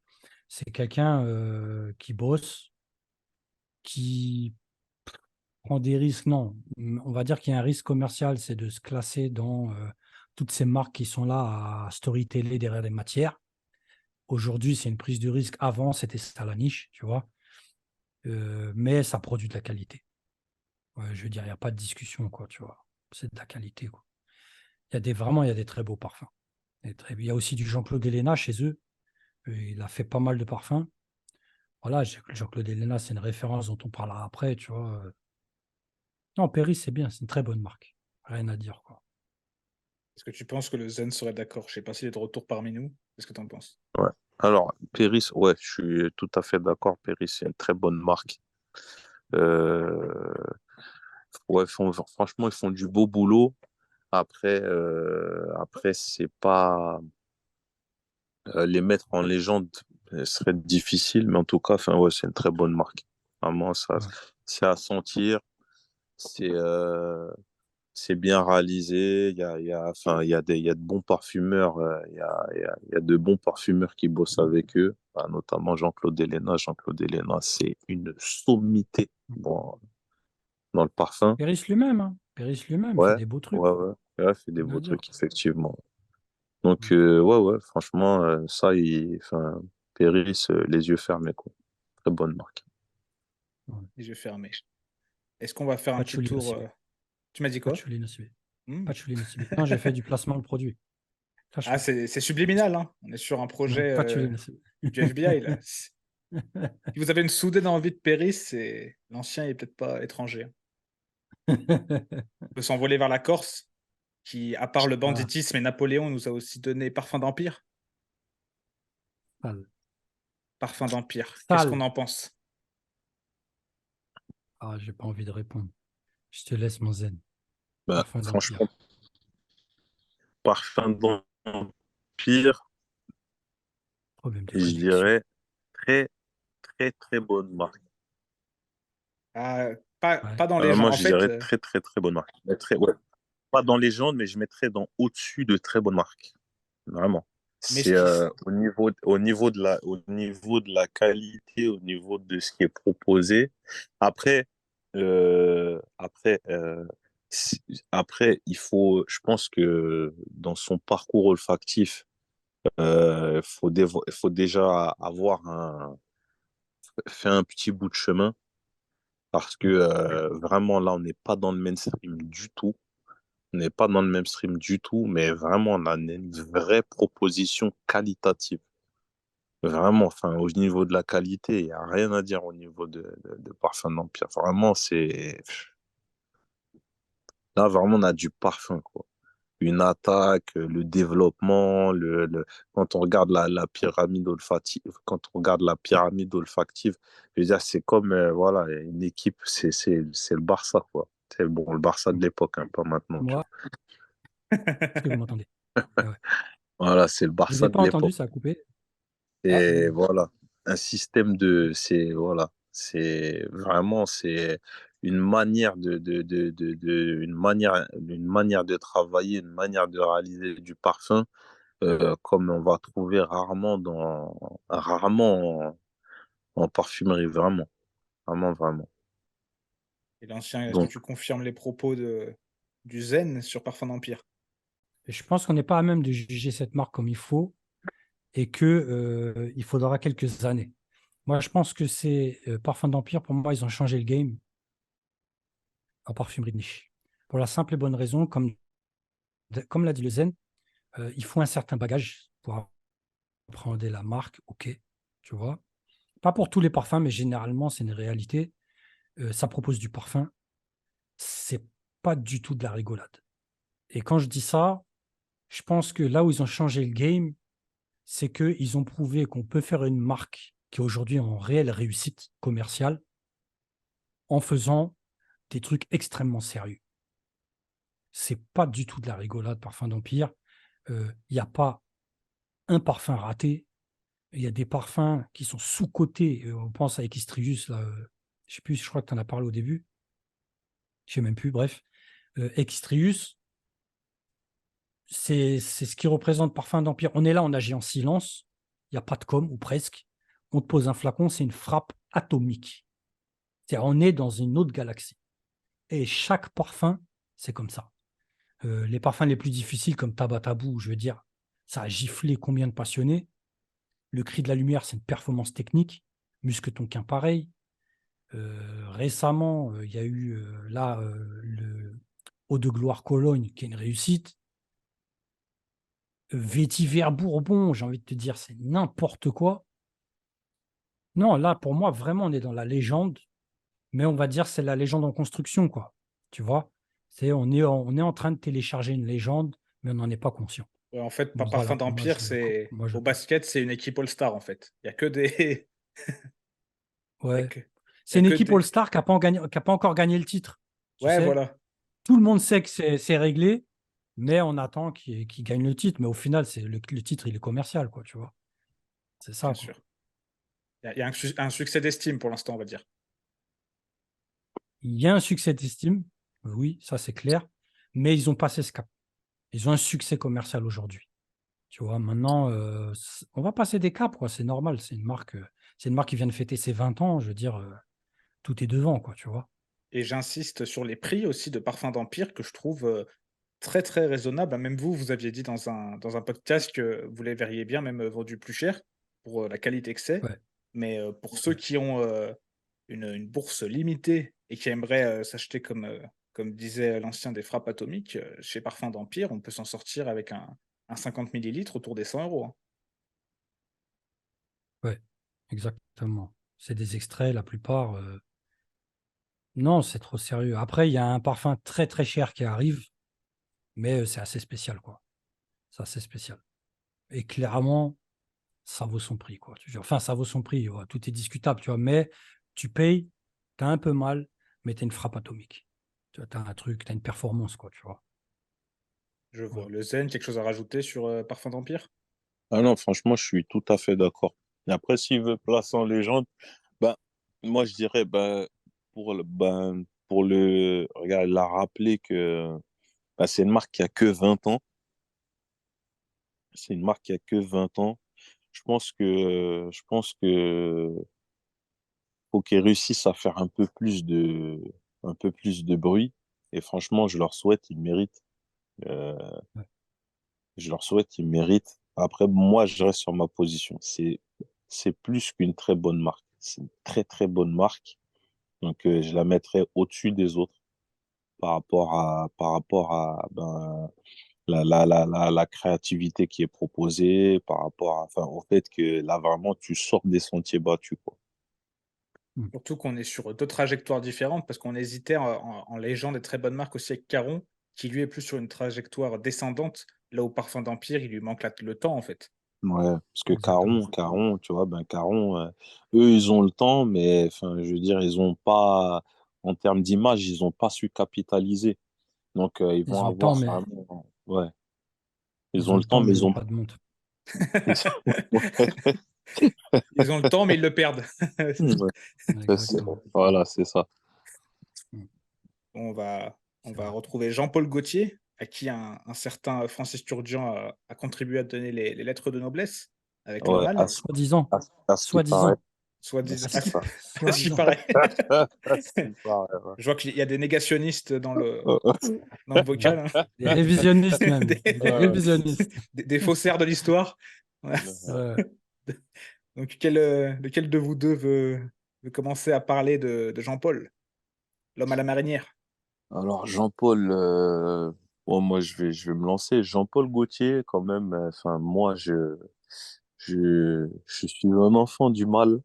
A: C'est quelqu'un qui bosse, qui prend des risques. Non, on va dire qu'il y a un risque commercial, c'est de se classer dans toutes ces marques qui sont là à storyteller derrière les matières. Aujourd'hui, c'est une prise de risque. Avant, c'était ça la niche, tu vois. Mais ça produit de la qualité. Ouais, je veux dire, il n'y a pas de discussion, quoi, tu vois. C'est de la qualité, quoi. Vraiment, il y a des très beaux parfums. Il y a aussi du Jean-Claude Helena chez eux. Il a fait pas mal de parfums. Voilà, Jean-Claude Helena, c'est une référence dont on parlera après, tu vois. Non, Perry, c'est bien, c'est une très bonne marque. Rien à dire, quoi.
B: Est-ce que tu penses que le Zen serait d'accord? Je sais pas s'il est de retour parmi nous. Qu'est-ce que tu en penses?
C: Ouais. Alors, Péris, ouais, je suis tout à fait d'accord. Péris, c'est une très bonne marque. Euh, ouais, franchement, ils font du beau boulot. Après c'est pas les mettre en légende. Ce serait difficile, mais en tout cas, enfin, ouais, c'est une très bonne marque. Vraiment, ça,
A: Ouais.
C: c'est à sentir. C'est c'est bien réalisé. Enfin, il y a de bons parfumeurs. Il y a de bons parfumeurs qui bossent avec eux, bah, notamment Jean-Claude Ellena. Jean-Claude Ellena, c'est une sommité dans le parfum.
A: Péris lui-même, hein. Péris lui-même fait
C: Ouais,
A: des beaux trucs.
C: ouais, ouais. Ouais, fait des
A: Rien à
C: beaux
A: dire.
C: trucs, effectivement. Donc,
A: Ouais.
C: ouais, ouais, franchement, enfin, Péris, les yeux fermés, quoi. Très bonne marque.
A: Ouais.
B: Les yeux fermés. Est-ce qu'on va faire un petit
A: Patchouli
B: tour
A: Nocibé.
B: Tu m'as dit quoi?
A: Patchouli Nocibé.
B: Hmm.
A: Patchouli Nocibé. Non, j'ai fait du placement de produit.
B: Ah,
A: Lâche-moi.
B: c'est subliminal, hein. On est sur un projet
A: Patchouli Nocibé.
B: du FBI, là. Si vous avez une soudaine envie de Péris, c'est l'ancien est peut-être pas étranger, hein. On peut s'envoler vers la Corse, qui, à part le
A: Ah,
B: banditisme et Napoléon, nous a aussi donné Parfum d'Empire.
A: sale.
B: Parfum d'Empire, qu'est-ce qu'on
A: Sale.
B: en pense?
A: Ah, j'ai pas envie de répondre. Je te laisse mon zen.
C: Bah,
A: Parfum
C: franchement,
A: d'Empire.
C: parfum d'Empire,
A: Problème de
C: je
A: connexion.
C: dirais très, très, très bonne marque.
B: Ah, pas,
A: Ouais.
B: pas dans les gens.
C: Vraiment,
B: En
C: je
B: fait,
C: dirais très, très, très bonne marque. Mais ouais, pas dans les gens, mais je mettrais dans au-dessus de très bonnes marques. Vraiment.
B: mais
C: C'est
B: ce qui,
C: au niveau de la qualité, au niveau de ce qui est proposé. Après, après, après, je pense que dans son parcours olfactif, il faut déjà fait un petit bout de chemin parce que vraiment là, on n'est pas dans le mainstream du tout. On n'est pas dans le mainstream du tout, mais vraiment, on a une vraie proposition qualitative. Vraiment, enfin, au niveau de la qualité, il n'y a rien à dire au niveau de Parfum d'Empire. Vraiment, c'est. Là, vraiment, on a du parfum, quoi. Une attaque, le développement, quand on regarde la pyramide olfactive, je veux dire, c'est comme, voilà, une équipe, c'est le Barça, quoi. C'est bon, le Barça de l'époque, hein, pas maintenant, tu
A: Moi,
C: vois.
A: est-ce que vous m'entendez? Ouais, ouais.
C: Voilà, c'est le
A: Je vous
C: Barça
A: ai
C: de
A: pas entendu,
C: l'époque.
A: ça a coupé.
B: ah,
C: Et voilà, un système voilà, c'est vraiment, c'est une manière une manière de travailler, une manière de réaliser du parfum, comme on va trouver rarement en parfumerie, vraiment, vraiment, vraiment.
B: et l'ancien, est-ce que
C: Donc,
B: tu confirmes les propos du Zen sur Parfum d'Empire?
A: Et je pense qu'on n'est pas à même de juger cette marque comme il faut et que il faudra quelques années. Moi, je pense que c'est Parfum d'Empire, pour moi, ils ont changé le game en parfumerie de niche. Pour la simple et bonne raison, comme l'a dit le Zen, il faut un certain bagage pour appréhender la marque, ok, tu vois. Pas pour tous les parfums, mais généralement, c'est une réalité. Ça propose du parfum, c'est pas du tout de la rigolade. Et quand je dis ça, je pense que là où ils ont changé le game, c'est qu'ils ont prouvé qu'on peut faire une marque qui est aujourd'hui en réelle réussite commerciale en faisant des trucs extrêmement sérieux. C'est pas du tout de la rigolade, Parfum d'Empire. Il n'y a pas un parfum raté. Il y a des parfums qui sont sous-cotés. On pense à Equistrius, là, je sais plus, je crois que tu en as parlé au début. Je sais même plus, bref. Equistrius, c'est ce qui représente Parfum d'Empire. On est là, on agit en silence. Il n'y a pas de com, ou presque. On te pose un flacon, c'est une frappe atomique. C'est-à-dire, on est dans une autre galaxie. Et chaque parfum, c'est comme ça. Les parfums les plus difficiles, comme Tabac Tabou, je veux dire, ça a giflé combien de passionnés. Le Cri de la Lumière, c'est une performance technique. Musque Tonquin, pareil. Récemment, il y a eu là le Eau de Gloire Cologne, qui est une réussite. Vétiver Bourbon, j'ai envie de te dire, c'est n'importe quoi. Non, là, pour moi, vraiment, on est dans la légende, mais on va dire c'est la légende en construction, quoi. Tu vois, on est en train de télécharger une légende, mais on n'en est pas conscient.
B: Ouais, en fait,
A: Donc
B: Parfum
A: voilà, moi,
B: d'Empire, c'est
A: moi, je
B: au
A: pense.
B: basket, c'est une équipe All-Star, en fait. Il y a que des. Il y a
A: Ouais.
B: que, il y
A: C'est
B: a
A: une
B: que
A: équipe
B: des.
A: All-Star qui a pas encore gagné le titre. Tu
B: Ouais,
A: sais,
B: voilà,
A: tout le monde sait que c'est réglé, mais on attend qu'il gagne le titre. Mais au final, le titre, il est commercial, quoi, tu vois. C'est
B: bien
A: ça, quoi.
B: sûr. Il y a un succès d'estime pour l'instant, on va dire.
A: Il y a un succès d'estime, oui, ça c'est clair, mais ils ont passé ce cap. Ils ont un succès commercial aujourd'hui. Tu vois, maintenant, on va passer des caps, quoi. C'est normal. C'est une marque qui vient de fêter ses 20 ans. Je veux dire, tout est devant, quoi, tu vois.
B: Et j'insiste sur les prix aussi de Parfums d'Empire que je trouve, très, très raisonnables. Bah, même vous, vous aviez dit dans un podcast que vous les verriez bien même, vendus plus cher pour, la qualité que c'est.
A: Ouais,
B: Mais, pour ceux
A: ouais.
B: qui ont, une bourse limitée et qui aimeraient, s'acheter comme disait l'ancien des frappes atomiques, chez Parfums d'Empire, on peut s'en sortir avec un 50 millilitres autour des 100 €, hein.
A: Ouais, exactement. C'est des extraits, la plupart. Non, c'est trop sérieux. Après, il y a un parfum très, très cher qui arrive, mais c'est assez spécial, quoi. C'est assez spécial. Et clairement, ça vaut son prix, quoi. Enfin, ça vaut son prix. Ouais, tout est discutable, tu vois. Mais tu payes, tu as un peu mal, mais tu as une frappe atomique. Tu as un truc, tu as une performance, quoi, tu vois.
B: Je vois.
A: Voilà.
B: Le zen, quelque chose à rajouter sur, Parfums d'Empire?
C: Ah non, franchement, je suis tout à fait d'accord. Et après, s'il veut placer en légende, ben, moi, je dirais, regarde, il a rappelé que c'est une marque qui a que 20 ans. C'est une marque qui a que 20 ans. Je pense que faut qu'ils réussissent à faire un peu plus de bruit. Et franchement, je leur souhaite, ils méritent. Euh,
A: Ouais.
C: je leur souhaite, ils méritent. Après, moi, je reste sur ma position. C'est plus qu'une très bonne marque. C'est une très, très bonne marque. Donc, je la mettrai au-dessus des autres par rapport à la créativité qui est proposée, par rapport enfin, au fait que là, vraiment, tu sors des sentiers battus, quoi.
A: Mm.
B: Surtout qu'on est sur deux trajectoires différentes parce qu'on hésitait en légende et très bonne marque aussi avec Caron, qui lui est plus sur une trajectoire descendante, là où Parfum d'Empire, il lui manque le temps en fait.
C: Ouais, parce que
A: Exactement.
C: Caron, tu vois, Caron, eux, ils ont le temps, mais enfin, je veux dire, ils ont pas, en termes d'image, ils ont pas su capitaliser. Donc, ils vont
A: Ils ont le temps,
C: avoir
A: mais
C: vraiment, ouais, ils
A: ils
C: ont
A: ont
C: le
A: le
C: temps,
A: temps,
C: mais
A: mais ils
C: ils
A: n'ont
C: ont
A: pas de montre.
B: Ils ont le temps, mais ils le perdent.
C: Ouais,
A: Exactement.
C: voilà, c'est ça.
A: Mm.
B: On va
A: C'est vrai.
B: retrouver Jean-Paul Gaultier, à qui un certain Francis Turgeon a contribué à donner les lettres de noblesse avec le
C: Ouais,
B: mal,
A: Soi-disant.
C: à ce qui paraît.
A: Soi-disant.
B: soit
C: À
B: disant,
C: ce
A: À ce
C: qui
A: qui...
C: paraît.
B: à ce qui
A: Soi-disant.
B: paraît.
C: À ce qui paraît, ouais.
B: Je vois qu'il y a des négationnistes
C: Ouais,
B: dans le
A: Ouais.
B: vocal, hein.
A: Des révisionnistes même.
B: Des,
A: Des
C: ouais,
A: révisionnistes.
B: des faussaires de l'histoire. Ouais.
C: ouais.
A: Ouais.
B: Donc, lequel de vous deux veut commencer à parler de Jean-Paul, l'homme à la marinière?
C: Alors, Jean-Paul, bon, moi, je vais me lancer. Jean-Paul Gaultier, quand même, enfin, moi, je suis un enfant du mal,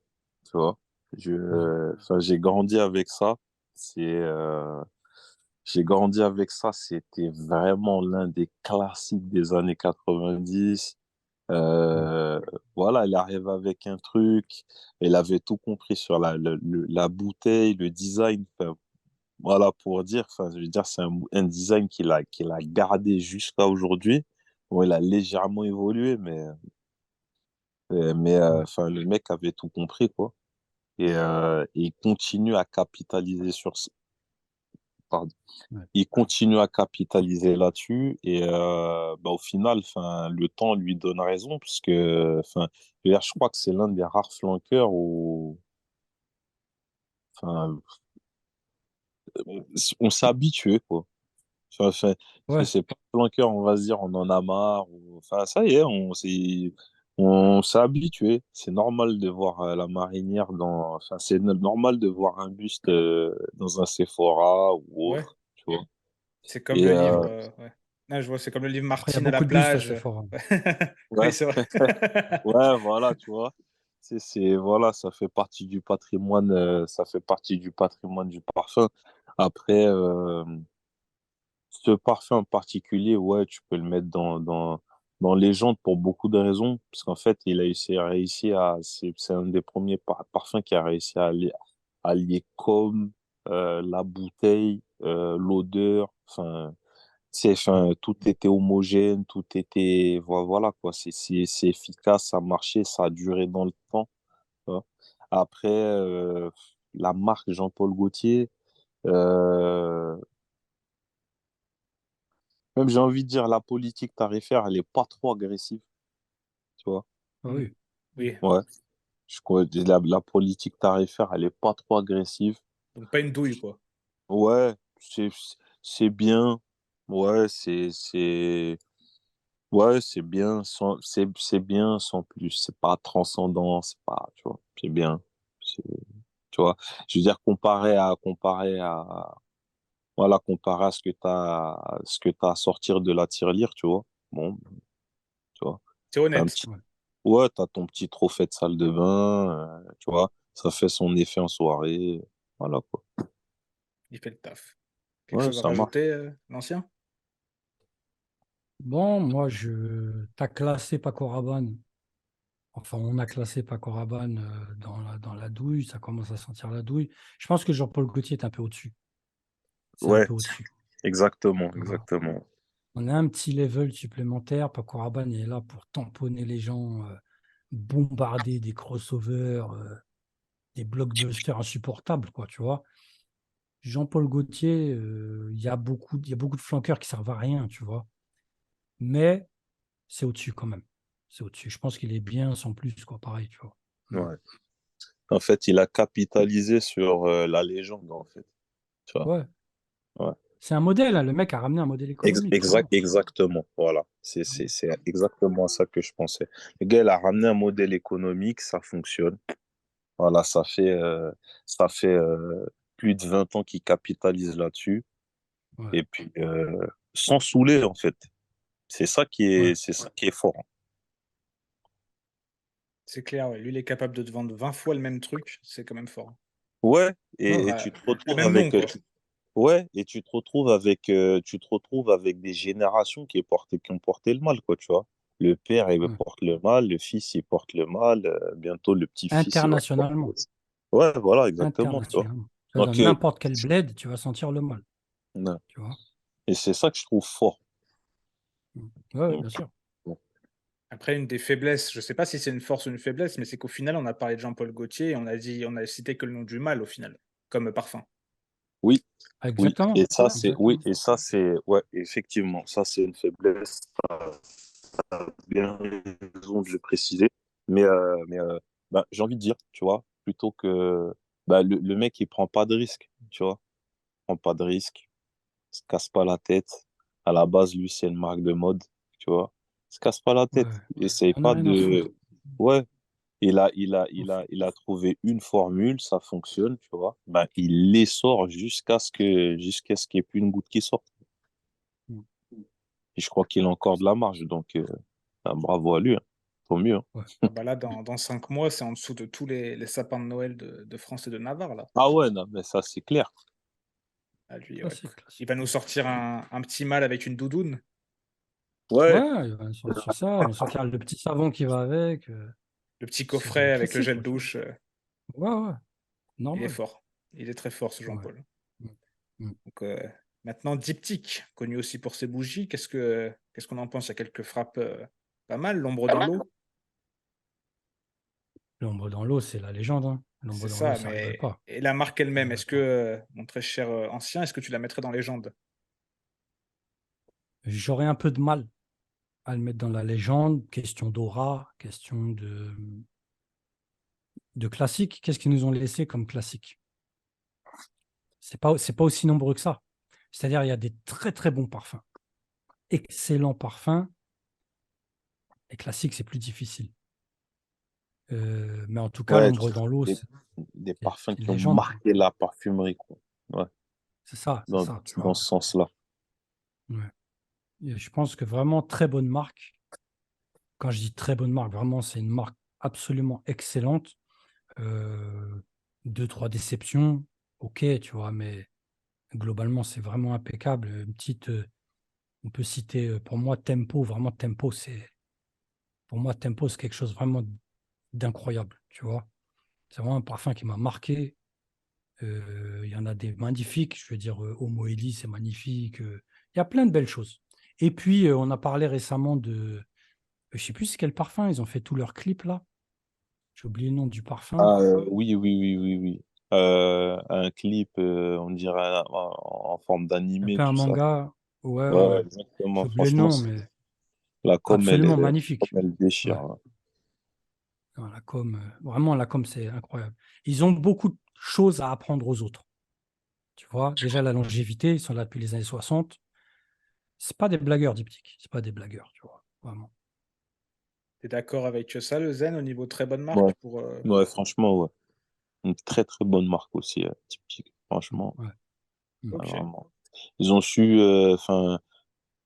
C: tu vois.
A: Ouais.
C: Enfin, j'ai grandi avec ça. J'ai grandi avec ça. C'était vraiment l'un des classiques des années 90.
A: Mm.
C: Euh, voilà, il arrive avec un truc. Il avait tout compris sur la bouteille, le design. Enfin, voilà, pour dire, enfin, je veux dire, c'est un design qu'il a gardé jusqu'à aujourd'hui. Bon, il a légèrement évolué,
A: Ouais.
C: enfin, le mec avait tout compris, quoi. Et il continue à capitaliser sur ça. Pardon.
A: Ouais.
C: Il continue à capitaliser là-dessus. Et au final, enfin, le temps lui donne raison, parce que, enfin, je veux dire, je crois que c'est l'un des rares flanqueurs où, enfin, on s'est habitué, quoi. Enfin,
A: Ouais.
C: c'est pas flanqueur, on va se dire, on en a marre. Enfin, ça y est, on s'est habitué. C'est normal de voir la marinière enfin, c'est normal de voir un buste dans un Sephora ou
B: Ouais,
C: autre, tu vois.
B: c'est comme
C: Et
B: le livre, ouais. Non, je vois, c'est comme le livre
A: Après, il y a
B: Martine à la
A: beaucoup de bustes à
B: plage.
A: Sephora.
B: Oui,
C: ouais,
B: c'est vrai.
C: ouais, voilà, tu vois. Voilà, ça fait partie du patrimoine du parfum. Après, ce parfum en particulier, ouais, tu peux le mettre dans Légende pour beaucoup de raisons. Parce qu'en fait, c'est un des premiers parfums qui a réussi à lier comme la bouteille, l'odeur, enfin, tout était homogène, tout était, voilà, quoi. C'est efficace, ça a marché, ça a duré dans le temps. vois. Après, la marque Jean-Paul Gaultier, euh, même j'ai envie de dire, la politique tarifaire, elle est pas trop agressive, tu vois.
A: Ah
B: Hmm.
A: oui.
B: Oui,
C: Ouais. Je crois que la politique tarifaire, elle est pas trop agressive.
B: donc pas une douille, quoi.
C: Ouais, c'est bien. Ouais, c'est bien c'est bien sans plus. C'est pas transcendant, c'est pas, tu vois, c'est bien. C'est- Tu vois, je veux dire, voilà, comparé à ce que t'as à sortir de la tirelire, tu vois. Bon, tu vois,
B: C'est
C: t'as un
B: honnête.
C: petit,
A: Ouais.
C: ouais, t'as ton petit trophée de salle de bain, tu vois, ça fait son effet en soirée. Voilà, quoi.
B: Il fait le taf. Quelque
C: Ouais,
B: chose à
C: ça marche.
B: rajouter, l'ancien?
A: Bon, moi, t'as classé Paco Rabanne. Enfin, on a classé Paco Rabanne dans la douille. Ça commence à sentir la douille. Je pense que Jean-Paul Gaultier est un peu au-dessus. C'est un
C: Ouais,
A: peu au-dessus.
C: exactement,
A: Tu vois.
C: exactement.
A: On a un petit level supplémentaire. Paco Rabanne est là pour tamponner les gens, bombarder des crossovers, des blockbusters insupportables, quoi, tu vois. Jean-Paul Gaultier, il y a beaucoup de flanqueurs qui servent à rien, tu vois. Mais c'est au-dessus quand même. C'est au-dessus. Je pense qu'il est bien sans plus, quoi, pareil, tu vois. Mm.
C: Ouais. En fait, il a capitalisé sur la légende, en fait. Tu vois.
A: Ouais.
C: Ouais.
A: C'est un modèle, hein. Le mec a ramené un modèle économique, clairement.
C: Exactement. Voilà. C'est exactement ça que je pensais. Le gars, il a ramené un modèle économique, ça fonctionne. Voilà, ça fait plus de 20 ans qu'il capitalise là-dessus.
A: Ouais.
C: Et puis, sans saouler, en fait.
A: Ouais.
C: C'est ça qui est fort.
B: C'est clair, ouais. Lui, il est capable de te vendre 20 fois le même truc. C'est quand même fort.
C: Ouais,
A: Ouais,
C: et
A: ouais.
C: tu te
B: Le
C: retrouves
B: même nom,
C: avec,
B: quoi.
C: ouais, et tu te retrouves avec des générations qui ont porté le mal, quoi, tu vois. Le père, il
A: Ouais.
C: porte le mal, le fils, il porte le mal, bientôt le petit-fils, il va porter le
A: Internationalement.
C: mal. Ouais, voilà, exactement, tu vois.
A: Internationalement. Tu vois, dans
C: Donc,
A: n'importe quel bled, tu vas sentir le mal,
C: ouais.
A: tu vois.
C: Et c'est ça que je trouve fort.
A: Mm. Ouais, ouais,
C: Donc,
A: bien sûr.
C: bon.
B: Après, une des faiblesses, je sais pas si c'est une force ou une faiblesse, mais c'est qu'au final, on a parlé de Jean-Paul Gaultier et on a cité que le nom du mal, au final, comme parfum.
C: Oui, oui,
A: Exactement.
C: oui,
A: Exactement.
C: et ça, c'est, ouais, effectivement, ça, c'est une faiblesse, t'as bien raison de le préciser. Bah, j'ai envie de dire, tu vois, plutôt que bah, le mec, il prend pas de risque, tu vois. Il prend pas de risque, il se casse pas la tête. À la base, lui, c'est une marque de mode, tu vois. Il se casse pas la tête.
A: Ouais.
C: Il essaye
A: On n'a
C: pas
A: rien à foutre.
C: de. Ouais, il a trouvé une formule, ça fonctionne, tu vois. Ben, il les sort jusqu'à ce qu'il n'y ait plus une goutte qui sorte.
A: Mm.
C: Et je crois qu'il a encore de la marge, donc ben, bravo à lui, hein. Tant mieux, hein.
B: Ah bah là, dans 5 mois, c'est en dessous de tous les sapins de Noël de France et de Navarre, là.
C: Ah ouais, non, mais ça, c'est clair.
B: Ah, lui, ouais.
A: Classique,
B: Il
A: classique.
B: va nous sortir un petit mâle avec une doudoune.
C: Ouais,
A: Ouais, il va sortir ça, il va sortir le petit savon qui va avec.
B: Le petit
A: C'est
B: coffret avec le
A: classique,
B: gel
A: quoi, tu
B: douche.
A: vois. Ouais, ouais,
B: Il est
A: normal.
B: fort. Il est très fort, ce
A: Ouais.
B: Jean-Paul.
A: Mm. Mm.
B: Donc, maintenant, Diptyque, connu aussi pour ses bougies. Qu'est-ce qu'on en pense? Il y a quelques frappes pas mal. L'ombre dans l'eau,
A: L'ombre dans l'eau, c'est la légende, hein.
B: c'est
A: L'ombre dans l'eau,
B: ça.
A: ça rigole
B: Mais
A: pas.
B: et la marque
A: Ça
B: elle-même,
A: rigole
B: est-ce que,
A: pas.
B: mon très cher ancien, est-ce que tu la mettrais dans légende?
A: J'aurais un peu de mal à le mettre dans la légende. Question d'aura, question de classique. Qu'est-ce qu'ils nous ont laissé comme classique? C'est pas aussi nombreux que ça. C'est-à-dire, il y a des très très bons parfums, excellents parfums. Les classiques, c'est plus difficile. Mais en tout cas,
C: ouais,
A: l'ombre dans l'eau,
C: des parfums
A: c'est une
C: qui ont
A: légende.
C: marqué la parfumerie, quoi. Ouais,
A: C'est ça, c'est ça, tu
C: dans
A: vois.
C: ce sens-là.
A: Ouais. Et je pense que vraiment très bonne marque. Quand je dis très bonne marque, vraiment, c'est une marque absolument excellente. Euh, Deux, trois déceptions, ok, tu vois, mais globalement, c'est vraiment impeccable. On peut citer pour moi Tempo, vraiment Tempo, pour moi Tempo, c'est quelque chose vraiment d'incroyable, tu vois. C'est vraiment un parfum qui m'a marqué. Il y en a des magnifiques, je veux dire, Homo Eli, c'est magnifique. Il y a plein de belles choses. Et puis, on a parlé récemment je ne sais plus c'est quel parfum, ils ont fait tous leurs clips là. J'ai oublié le nom du parfum.
C: Ah, oui, oui, oui, oui, oui. Un clip, on dirait en forme
A: Un
C: d'animé,
A: peu un
C: tout ça.
A: manga. Ouais, ouais,
C: Ouais,
A: ouais.
C: exactement.
A: J'ai oublié le
C: Franchement,
A: nom, mais
C: la com,
A: absolument
C: comme
A: magnifique.
C: elle déchire,
A: Ouais.
C: hein.
A: Non, la com, vraiment, la com, c'est incroyable. Ils ont beaucoup de choses à apprendre aux autres. Tu vois, déjà la longévité, ils sont là depuis les années 60. C'est pas des blagueurs, Diptyque. C'est pas des blagueurs, tu vois. Vraiment.
B: T'es d'accord avec ça, le Zen, au niveau très bonne
C: Ouais,
B: marque pour,
C: ouais, franchement, ouais. Une très, très bonne marque aussi, Typique. Franchement,
A: Ouais. Mm.
B: OK.
C: vraiment. Ils ont su, enfin,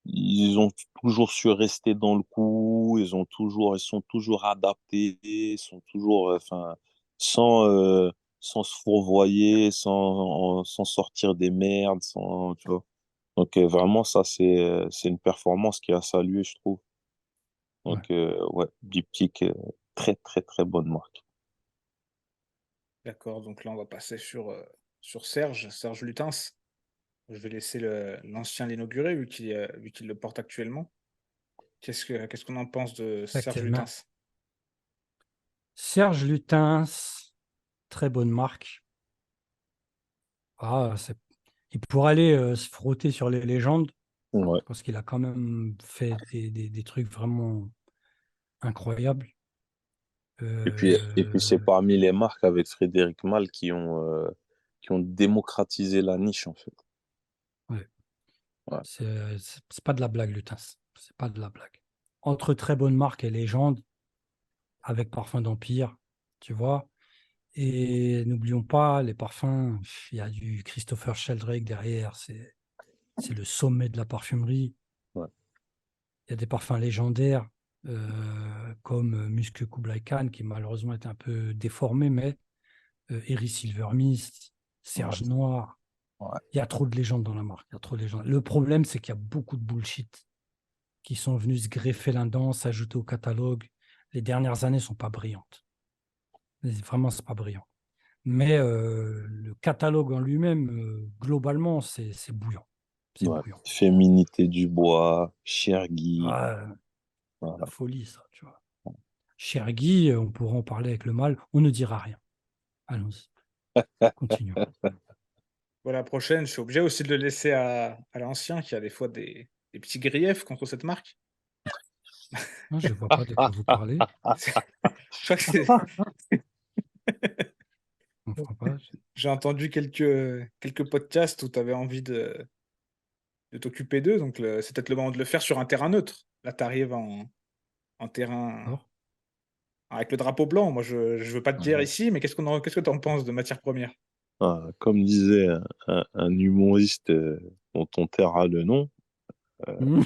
C: ils ont toujours su rester dans le coup, ils sont toujours adaptés, ils sont toujours, enfin, sans, sans se fourvoyer, sans sortir des merdes, sans, tu vois. Donc, vraiment, ça, c'est une performance qui a salué, je trouve.
A: Ouais.
C: Donc, ouais, Diptyque, très, très, très bonne marque.
B: D'accord, donc là, on va passer sur Serge Lutens. Je vais laisser l'ancien l'inaugurer vu qu'il le porte actuellement. Qu'est-ce qu'on en pense de Serge
A: Actuellement.
B: Lutens?
A: Serge Lutens, très bonne marque. Ah, il pourrait aller se frotter sur les légendes
C: Ouais.
A: parce qu'il a quand même fait des trucs vraiment incroyables.
C: Et puis c'est
A: Euh,
C: parmi les marques avec Frédéric Malle qui ont démocratisé la niche, en fait.
A: ouais.
C: Ouais.
A: C'est pas de la blague, Lutens. C'est pas de la blague. Entre très bonnes marques et légendes, avec Parfum d'Empire, tu vois. Et n'oublions pas, les parfums, il y a du Christopher Sheldrake derrière, c'est le sommet de la parfumerie.
C: Ouais.
A: Il y a des parfums légendaires comme Musque Kublai Khan, qui malheureusement est un peu déformé, mais Eris Silver Mist,
C: Ouais.
A: Serge Noir.
C: Ouais.
A: Il y a trop de légendes dans la marque. Il y a trop de légendes. Le problème, c'est qu'il y a beaucoup de bullshit qui sont venus se greffer là-dedans, s'ajouter au catalogue. Les dernières années ne sont pas brillantes. Vraiment, c'est pas brillant. Mais le catalogue en lui-même, globalement, c'est bouillant. C'est
C: Ouais.
A: bouillant.
C: Féminité du bois, Chergui.
A: Ah, la
C: Voilà.
A: folie, ça, tu vois. Cher Guy, on pourra en parler avec le mal. On ne dira rien. Allons-y. Continuons.
B: Pour la prochaine, je suis obligé aussi de le laisser à l'ancien qui a des fois des petits griefs contre cette marque.
A: Non, je ne vois pas de quoi vous parlez.
B: Je crois que c'est
A: Je ne comprends pas.
B: j'ai entendu quelques podcasts où tu avais envie de t'occuper d'eux, donc c'est peut-être le moment de le faire sur un terrain neutre. Là, tu arrives en terrain
A: D'accord.
B: avec le drapeau blanc. Moi, je veux pas te dire
A: Ouais.
B: ici, mais qu'est-ce que tu en penses de matières premières?
C: Ah, comme disait un humoriste dont on taira le nom,
A: Hmm.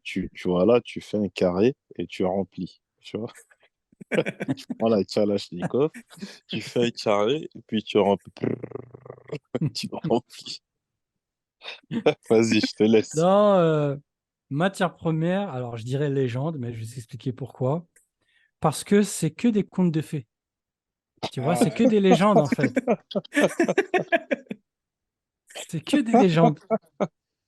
C: tu vois là, tu fais un carré et tu remplis. Tu vois, tu prends la Kalachnikov, tu fais un carré et puis tu remplis. Tu remplis. Vas-y, je te laisse.
A: Non, matière première, alors je dirais légende, mais je vais vous expliquer pourquoi. Parce que c'est que des contes de fées. Tu vois, c'est
B: Ah,
A: que des légendes en fait. C'est que des légendes.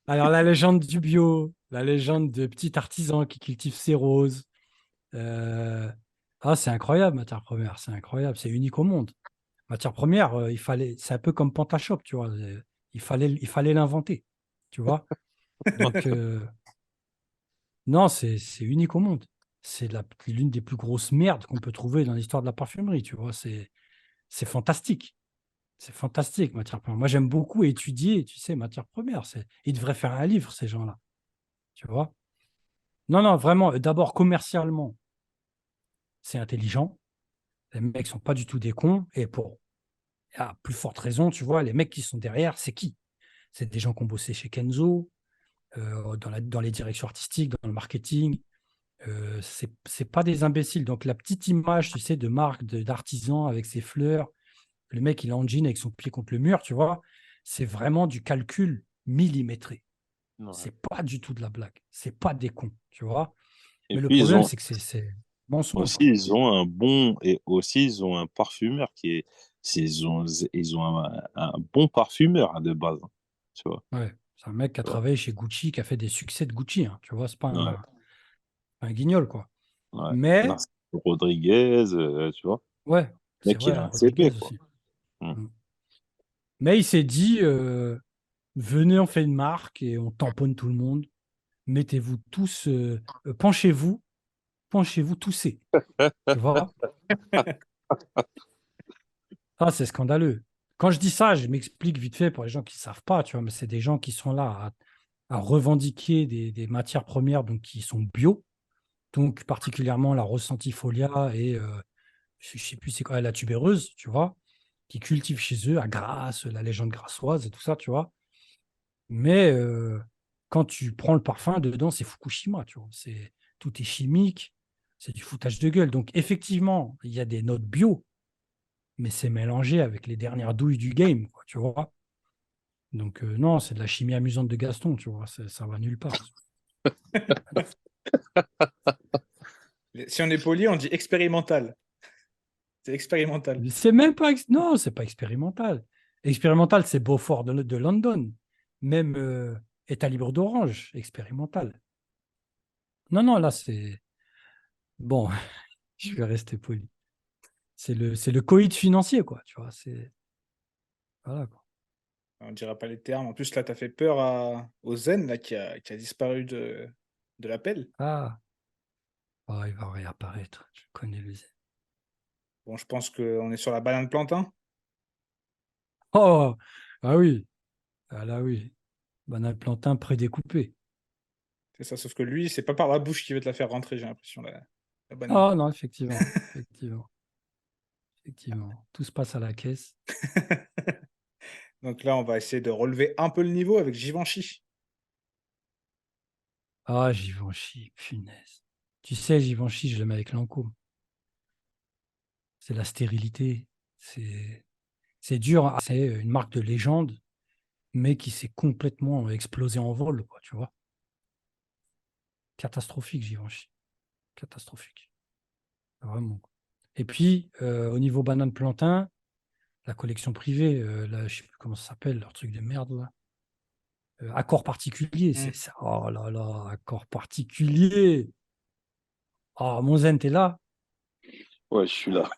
A: Alors, la légende du bio, la légende de petit artisan qui cultive ses roses. Euh, Ah, c'est incroyable, matière première, c'est incroyable, c'est unique au monde. Matière première, c'est un peu comme Pantashop, tu vois. Il fallait l'inventer, tu vois. Donc, non, c'est unique au monde. L'une des plus grosses merdes qu'on peut trouver dans l'histoire de la parfumerie, tu vois. C'est fantastique. C'est fantastique, matière première. Moi, j'aime beaucoup étudier, tu sais, matière première. Ils devraient faire un livre, ces gens-là, tu vois. Non, non, vraiment, d'abord, commercialement, c'est intelligent. Les mecs sont pas du tout des cons. Et à plus forte raison, tu vois, les mecs qui sont derrière, c'est qui? C'est des gens qui ont bossé chez Kenzo, dans les directions artistiques, dans le marketing. C'est pas des imbéciles. Donc, la petite image, tu sais, de marque, d'artisan avec ses fleurs, le mec, il est en jean avec son pied contre le mur, tu vois, c'est vraiment du calcul millimétré.
C: Ouais.
A: C'est pas du tout de la blague. C'est pas des cons, tu vois.
C: Et
A: Mais le
C: puis
A: problème, c'est que c'est mensonge, quoi.
C: ils ont un parfumeur ils ont un bon parfumeur, hein, de base, hein, tu vois.
A: Ouais. C'est un mec qui a
C: Ouais.
A: travaillé chez Gucci, qui a fait des succès de Gucci, hein, tu vois, c'est pas
C: Ouais.
A: un guignol, quoi.
C: Ouais.
A: Mais,
C: Narciso Rodriguez, tu vois.
A: ouais, c'est
C: Mec,
A: vrai,
C: il a
A: hein,
C: un CP,
A: Rodriguez
C: quoi.
A: aussi.
C: Mm.
A: Mm. Mais il s'est dit, venez, on fait une marque et on tamponne tout le monde. Mettez-vous tous, penchez-vous, toussez. Tu vois? Ah, c'est scandaleux. Quand je dis ça, je m'explique vite fait pour les gens qui ne savent pas, tu vois, mais c'est des gens qui sont là à revendiquer des matières premières donc, qui sont bio, donc particulièrement la Ressentifolia et je ne sais plus c'est quoi, la tubéreuse, tu vois, qui cultivent chez eux à Grasse, la légende grassoise et tout ça, tu vois. Mais quand tu prends le parfum, dedans, c'est Fukushima, tu vois. Tout est chimique, c'est du foutage de gueule. Donc, effectivement, il y a des notes bio, mais c'est mélangé avec les dernières douilles du game, quoi, tu vois. Donc, non, c'est de la chimie amusante de Gaston, tu vois. Ça va nulle part.
B: Si on est poli, on dit expérimental. C'est expérimental.
A: C'est même pas. Non, c'est pas expérimental. Expérimental, c'est Beaufort de London. Même État libre d'Orange, expérimental. Non, non, là, c'est. Bon, je vais rester poli. C'est le coït financier, quoi, tu vois. Voilà, quoi.
B: On ne dira pas les termes. En plus, là, tu as fait peur au Zen là, qui a disparu de l'appel.
A: Ah, oh, il va réapparaître. Je connais le Z.
B: Bon, je pense qu'on est sur la banane plantain.
A: Oh, ah oui. Ah là, oui. Banal plantain prédécoupé.
B: C'est ça, sauf que lui, c'est pas par la bouche qu'il veut te la faire rentrer, j'ai l'impression, la banane.
A: Oh non, effectivement. Effectivement. Effectivement. Tout se passe à la caisse.
B: Donc là, on va essayer de relever un peu le niveau avec Givenchy.
A: Ah, Givenchy, punaise. Tu sais, Givenchy, je le mets avec Lancôme. C'est la stérilité. C'est dur. C'est une marque de légende, mais qui s'est complètement explosé en vol, quoi, tu vois. Catastrophique, Givenchy. Catastrophique. Vraiment. Et puis, au niveau banane plantain, la collection privée, là, je sais plus comment ça s'appelle, leur truc de merde, là. Accord particulier, c'est
B: Hmm.
A: ça. Oh là là, accord particulier. Ah, mon zen, t'es là?
C: Ouais, je suis là.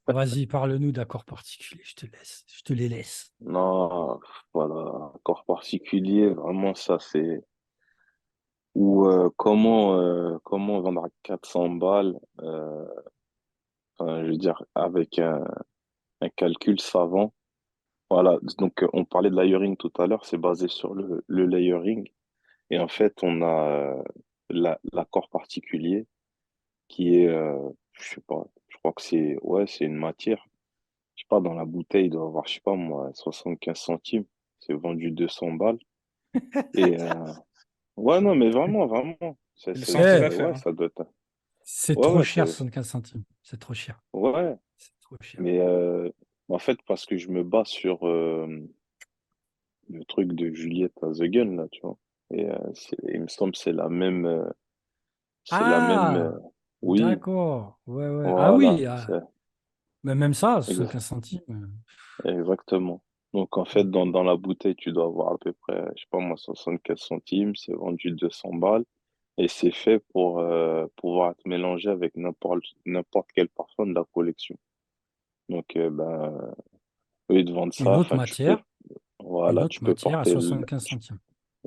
A: Vas-y, parle-nous d'accord particulier, je te laisse, je te les laisse.
C: Non, voilà, corps particulier, vraiment, ça, c'est. Ou comment vendre à 400 balles, enfin, je veux dire, avec un calcul savant. Voilà, donc on parlait de layering tout à l'heure, c'est basé sur le layering. Et en fait, on a l'accord particulier qui est, je sais pas, je crois que c'est ouais, c'est une matière. Je sais pas, dans la bouteille, il doit avoir, je sais pas moi, 75 centimes. C'est vendu 200 balles. Et ouais, non, mais vraiment, vraiment.
B: C'est le sens des affaires.
C: Ouais,
B: Hein.
C: ça doit être.
A: C'est
C: Ouais,
A: trop
C: ouais,
A: cher, 75 centimes. C'est trop cher.
C: ouais.
A: C'est trop cher.
C: Mais en fait, parce que je me bats sur le truc de Juliette à The Gun, là, tu vois. Et il me semble que c'est la même,
A: Ah,
C: oui,
A: d'accord. Ouais, ouais. Ah
C: voilà,
A: oui,
C: c'est
A: mais même ça,
C: ex-
A: 75 centimes.
C: exactement. Donc, en fait, dans la bouteille, tu dois avoir à peu près, je sais pas moi, 75 centimes, c'est vendu 200 balles, et c'est fait pour pouvoir être mélangé avec n'importe quel parfum de la collection. Donc, ben, eux, ils te vendent
A: Une
C: ça,
A: autre
C: enfin,
A: matière, une
C: voilà,
A: autre matière à 75 centimes.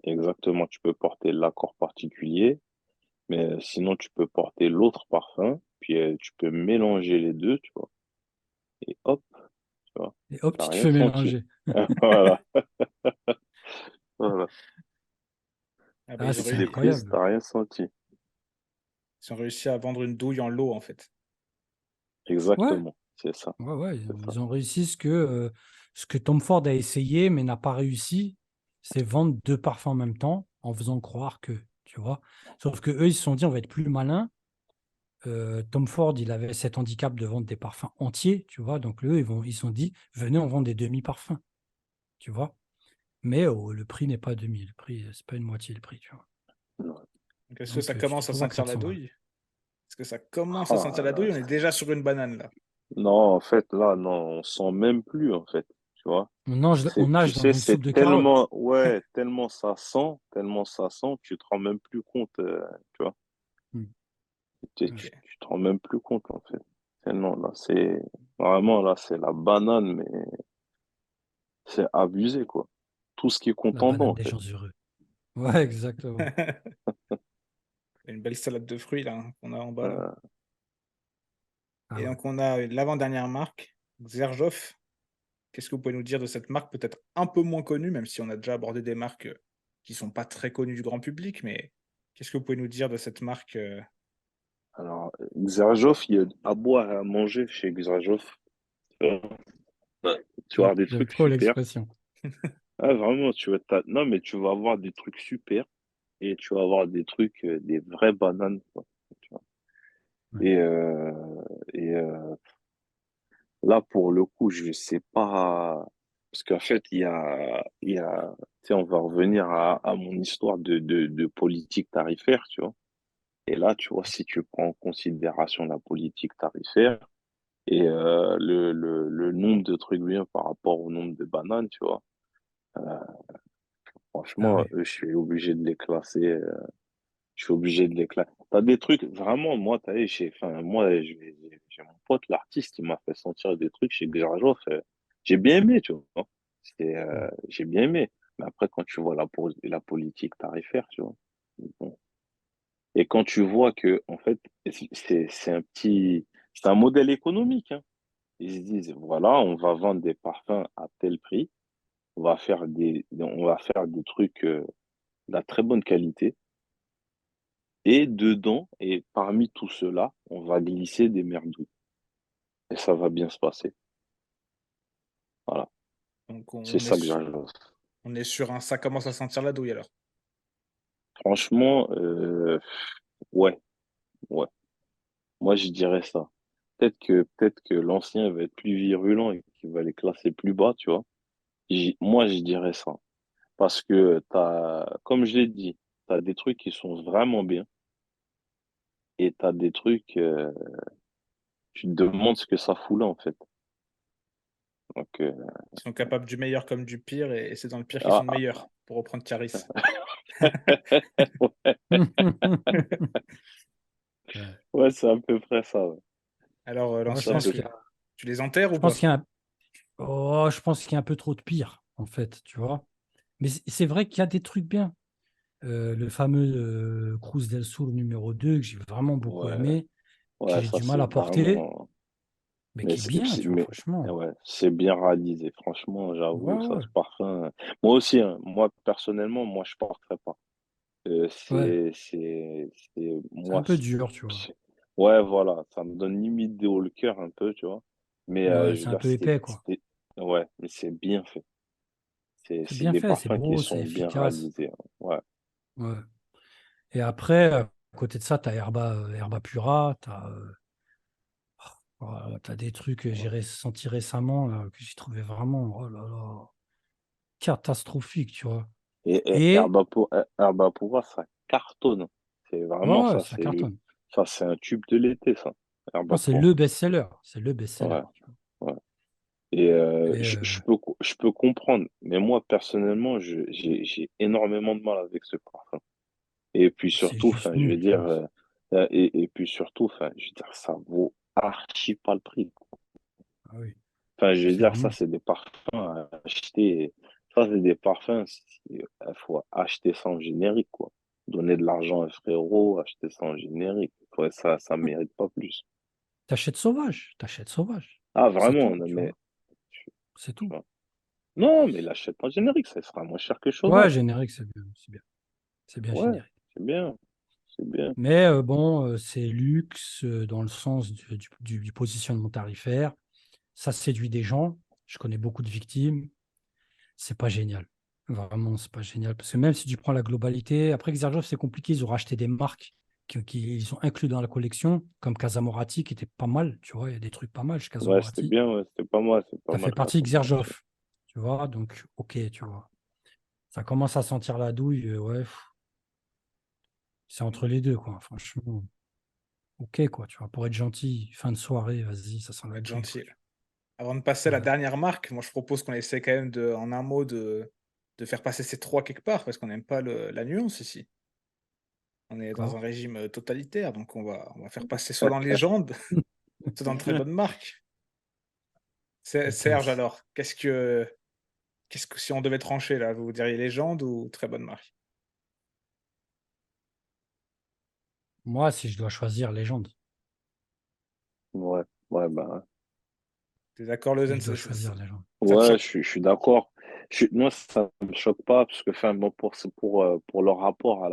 C: exactement, tu peux porter l'accord particulier. Mais sinon, tu peux porter l'autre parfum, puis tu peux mélanger les deux, tu vois. Et hop, tu vois,
A: Et hop,
C: t'as
A: tu te
C: rien
A: fais
C: senti.
A: mélanger.
C: Voilà, voilà.
B: Ah bah,
A: Ah,
C: Tu te
A: c'est
C: l'es prise,
A: incroyable.
C: t'as rien senti.
B: ils ont réussi à vendre une douille en lot, en fait.
A: Ouais,
C: Exactement, c'est ça,
A: ouais, ouais.
C: c'est ça.
A: Ils ont réussi ce que Tom Ford a essayé, mais n'a pas réussi, c'est vendre deux parfums en même temps en faisant croire que, tu vois. Sauf que eux, ils se sont dit, on va être plus malin. Tom Ford, il avait cet handicap de vendre des parfums entiers, tu vois. Donc, eux, ils se sont dit, venez, on vend des demi-parfums, tu vois. Mais le prix n'est pas demi, le prix, c'est pas une moitié le prix, tu vois.
B: Donc, est-ce que ça
A: Donc, tu te
B: commence à
A: retrouves à
B: sentir la
A: 400 balles.
B: douille? Est-ce que ça commence à
C: Oh
B: sentir
C: là
B: la douille?
C: là.
B: On est déjà sur une banane, là.
C: Non, en fait, là, non, on sent même plus, en fait, tu vois.
A: On
C: Tu
A: nage dans
C: sais,
A: une soupe
C: c'est
A: de
C: tellement,
A: carottes.
C: ouais, tellement ça sent, tu te rends même plus compte, tu vois.
A: Hmm.
B: Ok.
C: Tu te rends même plus compte, en fait. Tellement, là, c'est vraiment, là, c'est la banane, mais c'est abusé, quoi. Tout ce qui est
A: La
C: contendant,
A: banane
C: en
A: des
C: fait.
A: gens heureux. Ouais, exactement.
B: Une belle salade de fruits là hein, qu'on a en bas là.
C: Euh,
A: Ah
B: Et
A: ouais.
B: donc on a l'avant-dernière marque, Xerjoff. Qu'est-ce que vous pouvez nous dire de cette marque peut-être un peu moins connue, même si on a déjà abordé des marques qui sont pas très connues du grand public, mais qu'est-ce que vous pouvez nous dire de cette marque
C: alors, Xerjoff, il y a à boire et à manger chez Xerjoff. Euh, ouais. Tu vas avoir des
A: J'aime
C: trucs
A: trop
C: super.
A: l'expression.
C: Ah, vraiment, non, mais tu vas avoir des trucs super et tu vas avoir des trucs, des vraies bananes, quoi, tu vois.
A: Ouais.
C: Et, là, pour le coup, je sais pas, parce qu'en fait, tu sais, on va revenir à mon histoire de politique tarifaire, tu vois. Et là, tu vois, si tu prends en considération la politique tarifaire et le nombre de trucs bien par rapport au nombre de bananes, tu vois, euh,
A: Ah
C: franchement,
A: oui.
C: je suis obligé de les classer. Je suis obligé de les classer. T'as des trucs, vraiment, moi, t'as vu, enfin, moi, j'ai mon pote, l'artiste, il m'a fait sentir des trucs chez Garageoff. J'ai bien aimé, tu vois.
A: Ouais.
C: J'ai bien aimé. Mais après, quand tu vois la politique tarifaire, tu vois. Bon. Et quand tu vois que, en fait, c'est un modèle économique, hein. Ils se disent, voilà, on va vendre des parfums à tel prix. On va faire des trucs, de la très bonne qualité. Et dedans, et parmi tout cela, on va glisser des merdouilles. Et ça va bien se passer. Voilà.
B: donc
C: C'est ça que j'arrive.
B: on est sur un ça commence à sentir la douille alors.
C: Franchement, ouais, ouais. Moi, je dirais ça. Peut-être que l'ancien va être plus virulent et qu'il va les classer plus bas, tu vois. Moi, je dirais ça. Parce que comme je l'ai dit, t'as des trucs qui sont vraiment bien et t'as des trucs, tu te demandes ce que ça fout là, en fait. Donc,
B: Ils sont capables du meilleur comme du pire et c'est dans le pire qu'ils sont le
C: ah,
B: meilleur, pour reprendre Caris.
A: Ouais.
C: ouais, c'est à peu près ça. Ouais.
B: Alors
A: Moi, je
C: C'est à
B: l'ancien,
A: pense
C: peu
A: qu'il y a,
B: tu les enterres
A: je
B: ou
A: pense
B: pas?
A: qu'il y a je pense qu'il y a un peu trop de pire, en fait, tu vois. Mais c'est vrai qu'il y a des trucs bien. Le fameux Cruz del Sur numéro 2 que j'ai vraiment beaucoup
C: Ouais,
A: aimé, que
C: ouais,
A: j'ai
C: ça
A: du mal
C: c'est
A: à porter,
C: vraiment.
A: mais qui est bien, tu vois,
C: Mais
A: franchement.
C: ouais, c'est bien réalisé. Franchement,
A: Ouais,
C: j'avoue, ça
A: ouais,
C: ce parfum. Moi aussi, hein, moi personnellement, moi je porterais pas.
A: ouais. C'est
C: Moi.
A: un peu dur, tu vois.
C: Ouais, voilà, ça me donne limite des hauts le cœur un peu, tu vois. Mais
A: Ouais,
C: je
A: c'est
C: veux
A: un
C: dire,
A: peu épais, quoi.
C: ouais, mais c'est bien fait.
A: C'est
C: C'est
A: bien
C: des
A: fait, c'est
C: parfums qui
A: beau, c'est
C: sont bien
A: efficace.
C: réalisés, hein. Ouais,
A: Ouais. Et après, à côté de ça, tu as Herba Pura, t'as des trucs que
C: ouais.
A: j'ai senti récemment là, que j'ai trouvé vraiment oh là là, catastrophique, tu vois.
C: Et
A: Et
C: Herba Pura, ça cartonne. C'est vraiment
A: ouais,
C: ça,
A: ça cartonne.
C: ça, c'est un tube de l'été, ça.
A: Non,
C: Herba
A: c'est
C: Pura.
A: le best-seller. C'est le best-seller.
C: Ouais, ouais. Et
A: Et
C: je peux comprendre, mais moi, personnellement, j'ai énormément de mal avec ce parfum. Et puis
A: c'est
C: surtout,
A: juste
C: enfin, je vais
A: nul, tu
C: dire,
A: vois.
C: et puis surtout, enfin, je veux dire, ça vaut archi pas le prix.
A: Ah oui,
C: Enfin, je veux dire, ça,
A: clairement.
C: c'est des parfums à acheter. Ça, c'est des parfums, il faut acheter ça en générique, quoi. Donner de l'argent à un frérot, acheter ça en générique. Ouais, ça mérite pas plus.
A: T'achètes sauvage, t'achètes sauvage.
C: Ah,
A: C'est
C: vraiment,
A: tout,
C: non,
A: tu
C: mais,
A: vois. C'est
C: tu
A: tout.
C: vois. Non, mais l'achète en générique, ça sera moins cher que
A: Ouais,
C: Sauvage.
A: générique, c'est bien. C'est bien. C'est bien
C: Ouais,
A: générique.
C: c'est bien, c'est bien.
A: Mais bon, c'est luxe dans le sens du positionnement tarifaire. Ça séduit des gens. Je connais beaucoup de victimes. C'est pas génial. Vraiment, c'est pas génial. Parce que même si tu prends la globalité, après Xerjoff, c'est compliqué. Ils ont racheté des marques qui sont inclus dans la collection, comme Casamorati, qui était pas mal. Tu vois, il y a des trucs pas mal chez
C: Ouais, c'était
A: Casamorati.
C: bien, ouais, c'était pas mal, c'est pas
A: Ça fait
C: mal,
A: partie de
C: Casamance.
A: Xerjoff. Tu vois, donc, ok, tu vois. Ça commence à sentir la douille. Ouais, c'est entre les deux, quoi. Franchement, ok, quoi. Tu vois, pour être gentil, fin de soirée, vas-y, ça sent
B: On va
A: la
B: être
A: douille, quoi.
B: gentil. Avant de passer à la
A: Ouais.
B: dernière marque, moi je propose qu'on essaie quand même en un mot de faire passer ces trois quelque part, parce qu'on n'aime pas la nuance ici. On est dans un
A: D'accord.
B: régime totalitaire, donc on va faire passer soit dans légende, soit dans très bonne marque. Serge,
A: Putain,
B: alors, qu'est-ce que si on devait trancher là, vous diriez légende ou très bonne marque?
A: moi, si je dois choisir légende,
C: Ouais, ouais, bah,
B: Tu es d'accord,
A: si
B: Lausanne?
A: je dois choisir légende.
B: Ça te
C: ouais,
B: choque?
C: je suis d'accord. Moi, ça me choque pas, parce que, enfin, bon, pour leur rapport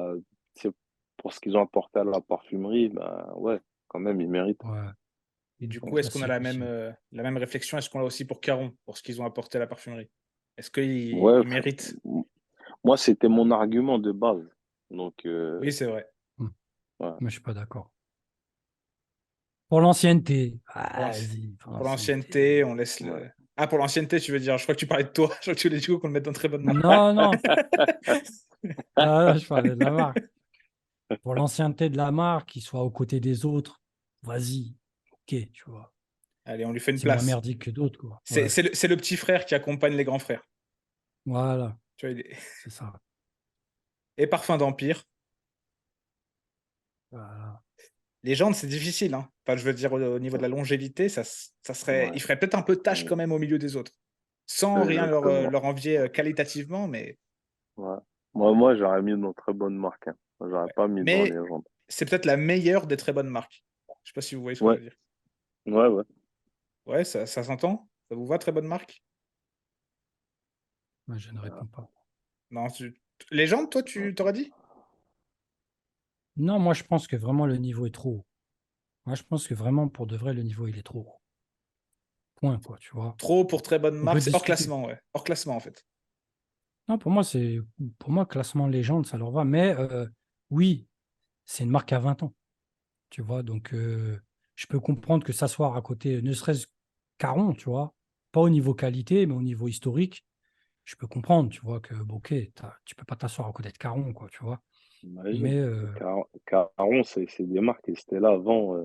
C: c'est pour ce qu'ils ont apporté à la parfumerie, bah, ouais, quand même, ils méritent.
A: Ouais,
B: Et du coup, est-ce qu'on a
A: classique aussi.
B: la même réflexion? Est-ce qu'on l'a aussi pour Caron, pour ce qu'ils ont apporté à la parfumerie? Est-ce qu'ils
C: Ouais,
B: ils méritent?
C: moi, c'était mon argument de base. Donc,
B: Oui, c'est vrai.
A: Hmm.
C: ouais.
A: Mais je suis pas d'accord. Pour l'ancienneté.
B: Pour l'anci
A: Vas-y, pour
B: pour
A: l'ancienneté.
B: l'ancienneté, on laisse
C: Ouais.
B: le ah, pour l'ancienneté, tu veux dire? Je crois que tu parlais de toi. Je crois que tu voulais du coup qu'on le mette dans très bonne marque.
A: Non, non, non, non, je parlais de la marque. Pour l'ancienneté de la marque, qu'il soit aux côtés des autres, vas-y, ok, tu vois.
B: Allez, on lui fait une
A: C'est moins
B: place.
A: merdique que d'autres, quoi.
B: C'est
A: Ouais,
B: c'est le c'est le petit frère qui accompagne les grands frères.
A: voilà,
B: Tu vois? Il est
A: c'est ça.
B: et Parfum d'Empire.
A: Voilà.
B: Légende, c'est difficile, hein. Enfin, je veux dire, au niveau de la longévité, ça serait
C: Ouais,
B: il ferait peut-être un peu tâche
C: ouais,
B: quand même au milieu des autres. Sans rien
C: exactement.
B: leur envier, qualitativement, mais
C: Ouais. Moi, j'aurais mis dans très bonne marque, hein. J'aurais pas mis dans
B: mais
C: légende.
B: c'est peut-être la meilleure des très bonnes marques. Je sais pas si vous voyez ce que je
C: Ouais,
B: veux dire?
C: ouais, ouais.
B: Ouais, ça s'entend? Ça vous va, très bonne marque?
A: Moi, je ne réponds pas.
B: Non, Légende, toi, tu aurais dit?
A: Non, moi, je pense que vraiment le niveau est trop haut. Moi, je pense que vraiment, pour de vrai, le niveau, il est trop haut. Point, quoi, tu vois.
B: Trop pour très bonne
A: On peut
B: marque, c'est hors
A: discuter.
B: classement, ouais. Hors classement, en fait.
A: Non, pour moi, classement légende, ça leur va. Mais oui, c'est une marque à 20 ans, tu vois. Donc, je peux comprendre que s'asseoir à côté, ne serait-ce qu'Aron, tu vois. Pas au niveau qualité, mais au niveau historique, je peux comprendre, tu vois, que, bon, ok, tu peux pas t'asseour à côté de Caron, quoi, tu vois.
C: Imagine.
A: Mais
C: Caron, c'est des marques qui étaient là avant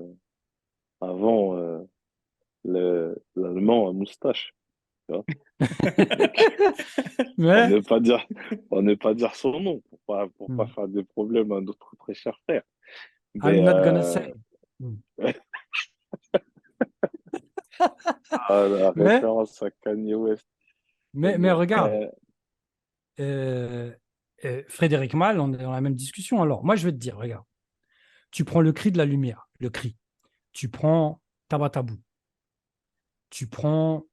C: l'allemand à moustache. Tu vois. Donc, on
A: mais
C: ne pas dire, on ne pas dire son nom pour pas
A: hmm,
C: faire des problèmes à notre très cher frère. Mais
A: I'm not gonna say. Hmm.
C: la
A: Mais,
C: référence à Kanye West.
A: mais regarde,
C: Euh,
A: euh, Frédéric Malle, on est dans la même discussion. Alors, moi, je vais te dire, regarde, tu prends le cri de la lumière, le cri. Tu prends Tabatabou. Tu prends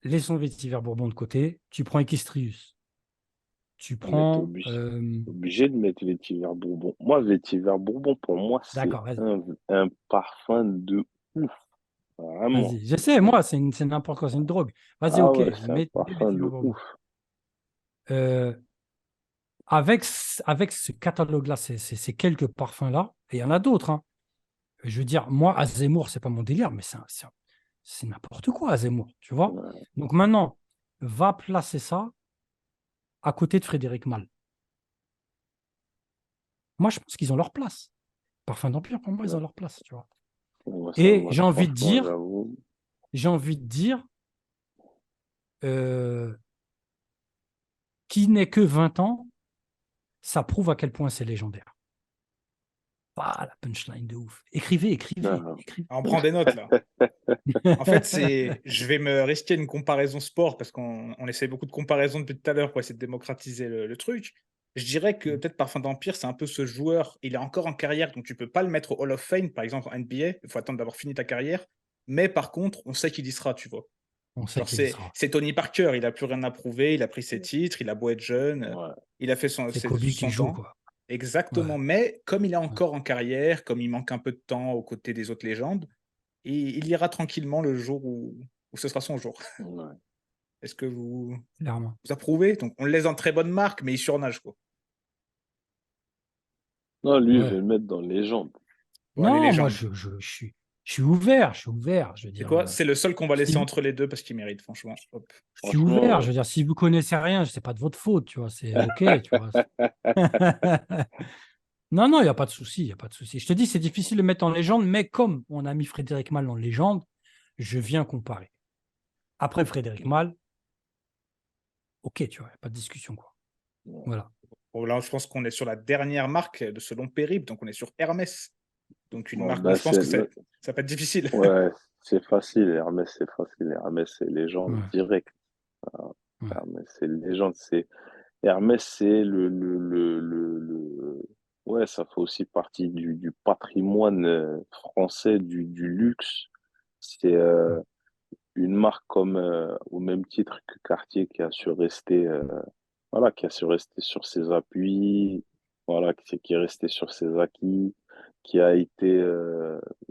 A: Laissons Vétiver Bourbon de côté. Tu prends Equistrius. Tu
C: on est
A: prends.
C: obligé de mettre Vétiver Bourbon. Moi, Vétiver Bourbon, pour moi, c'est
A: D'accord, vas-y.
C: un parfum de ouf. Vraiment.
A: Vas-y. Je sais, moi, c'est n'importe quoi, c'est une drogue. Vas-y,
C: Ah
A: ok.
C: ouais, c'est un
A: Mets
C: parfum
A: Vétiver
C: de
A: Bourbon.
C: ouf.
A: Euh, avec ce catalogue-là, ces quelques parfums-là, et il y en a d'autres, hein. Je veux dire, moi, Azemmour, c'est pas mon délire, mais c'est n'importe quoi, Azemmour, tu vois.
C: Ouais,
A: Donc maintenant, va placer ça à côté de Frédéric Malle. Moi, je pense qu'ils ont leur place. Parfum d'Empire, pour moi, ils ont
C: ouais.
A: leur place, tu vois. Et
C: Moi, franchement, j'avoue.
A: j'ai envie de dire, euh, qui n'est que 20 ans, ça prouve à quel point c'est légendaire. Ah, la punchline de ouf. Écrivez, écrivez,
C: Ah,
A: écrivez.
B: Ah, on prend des notes, là. En fait, je vais me risquer une comparaison sport parce qu'on essaie beaucoup de comparaisons depuis tout à l'heure pour essayer de démocratiser le truc. Je dirais que peut-être Parfum d'Empire, c'est un peu ce joueur, il est encore en carrière, donc tu peux pas le mettre au Hall of Fame, par exemple en NBA, il faut attendre d'avoir fini ta carrière. Mais par contre, on sait qu'il y sera, tu vois.
A: On sait
B: Genre,
A: qu'il y sera.
B: c'est Tony Parker, il a plus rien à prouver, il a pris ses titres, il a beau être jeune,
C: ouais,
B: il a fait
A: C'est Kobe qui
B: son
A: joue,
B: temps.
A: quoi. Ouais,
B: Exactement. Mais comme il est
A: ouais.
B: encore en carrière, comme il manque un peu de temps aux côtés des autres légendes, il ira tranquillement le jour où ce sera son jour.
C: ouais.
B: Est-ce que
A: Clairement.
B: vous approuvez? Donc on le laisse en très bonne marque, mais il surnage, quoi.
C: Non, lui, je vais
A: Ouais.
C: le mettre dans légende.
B: Bon, allez,
A: Non, moi,
B: légende.
A: je suis ouvert. Je suis ouvert. Je veux
B: C'est
A: dire,
B: quoi? C'est le seul qu'on va
A: si
B: laisser
A: vous,
B: entre les deux parce qu'il mérite, franchement. Hop.
A: je suis
C: Franchement,
A: ouvert.
C: ouais.
A: Je veux dire, si vous connaissez rien, c'est pas de votre faute, tu vois. C'est OK, tu vois. Non, non, il n'y a pas de souci. Il y a pas de souci. Je te dis, c'est difficile de mettre en légende, mais comme on a mis Frédéric Malle en légende, je viens comparer. Après Frédéric Malle, OK, tu vois, pas de discussion, quoi.
C: Ouais.
A: Voilà.
B: Bon, là, je pense qu'on est sur la dernière marque de ce long périple, donc on est sur Hermès. Donc une
C: Ouais,
B: marque, bon,
C: bah,
B: je pense que ça peut être difficile.
C: ouais, c'est facile. Hermès, c'est facile. Hermès, c'est légende
A: Ouais,
C: direct.
A: ouais,
C: Hermès, c'est légende. Hermès, c'est ouais, ça fait aussi partie du patrimoine français du luxe. C'est
A: ouais,
C: une marque comme au même titre que Cartier qui a su rester, voilà, qui a su rester sur ses appuis, voilà, qui est resté sur ses acquis, qui a été,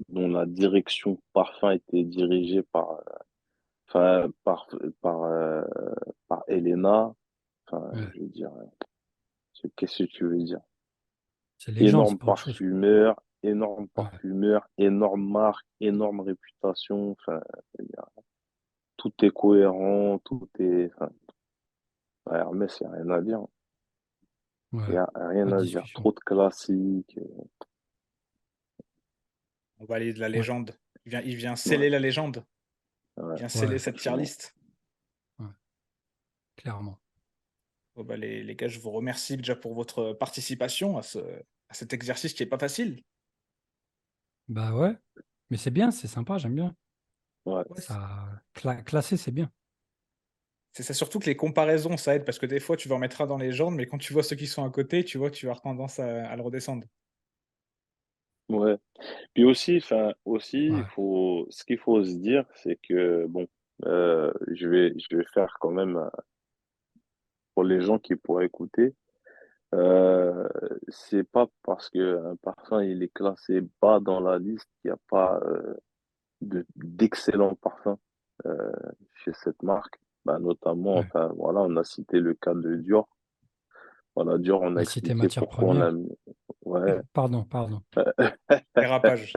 C: dont la direction parfum était dirigée enfin, par, euh, par Elena. Enfin,
A: ouais.
C: je veux dire, qu'est-ce que tu veux dire?
A: C'est légende, c'est pas autre chose.
C: Énorme
A: Ouais,
C: parfumeur, énorme marque, énorme réputation. Enfin, tout est cohérent, enfin, Hermès, il n'y a rien à dire. Il
A: ouais,
C: n'y a rien
A: pas de
C: à dire.
A: discussion.
C: Trop de classiques.
B: On va aller de la
A: Ouais,
B: légende. Il vient
C: Ouais,
B: sceller la légende.
C: ouais,
B: Il vient sceller
A: ouais,
B: cette tier
C: franchement.
B: list.
A: ouais, clairement.
B: Bon, bah, les gars, je vous remercie déjà pour votre participation à cet exercice qui est pas facile.
A: Bah ouais, mais c'est bien, c'est sympa, j'aime bien.
C: Ouais,
B: Ouais,
A: Ça, classer, c'est bien.
B: c'est ça, surtout que les comparaisons, ça aide parce que des fois, tu vas en mettre un dans les jambes, mais quand tu vois ceux qui sont à côté, tu vois, tu vas avoir tendance à le redescendre.
C: ouais. Puis aussi, enfin, aussi,
A: Ouais,
C: ce qu'il faut se dire, c'est que, bon, je vais faire quand même, pour les gens qui pourraient écouter, euh, c'est pas parce que un parfum, il est classé bas dans la liste qu'il n'y a pas, d'excellents parfums euh, chez cette marque. Bah, notamment,
A: ouais.
C: enfin voilà, on a cité le cas de Dior. Voilà, Dior, on a
A: La cité
C: expliqué
A: matière
C: pourquoi on l'a
A: première.
C: mis. Ouais.
B: Mmh.
A: Pardon, pardon.
B: Dérapage.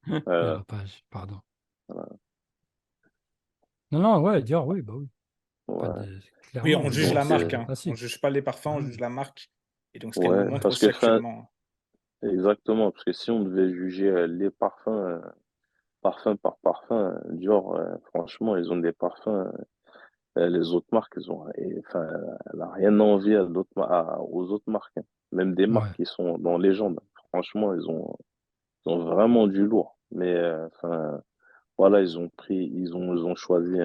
C: Euh,
A: Dérapage, pardon.
C: voilà,
A: Non, non, ouais, Dior, oui, bah oui. Pas
C: ouais.
A: de...
B: Oui,
A: Clairement,
B: on juge la
C: Donc,
B: marque,
A: c'est
B: hein. On
A: classique.
B: juge pas les parfums,
A: Ah
B: on
A: ouais,
B: juge la marque et donc ce qu'elle nous
C: ouais,
B: montre
C: parce que,
B: aussi
C: enfin,
B: actuellement.
C: exactement, parce que si on devait juger les parfums, parfum par parfum, Dior, franchement, ils ont des parfums. Les autres marques, enfin, elle n'a rien envie aux autres marques, hein. Même des marques
A: ouais,
C: qui sont dans Légende. Franchement, ils ont vraiment du lourd. Mais enfin, voilà, ils ont choisi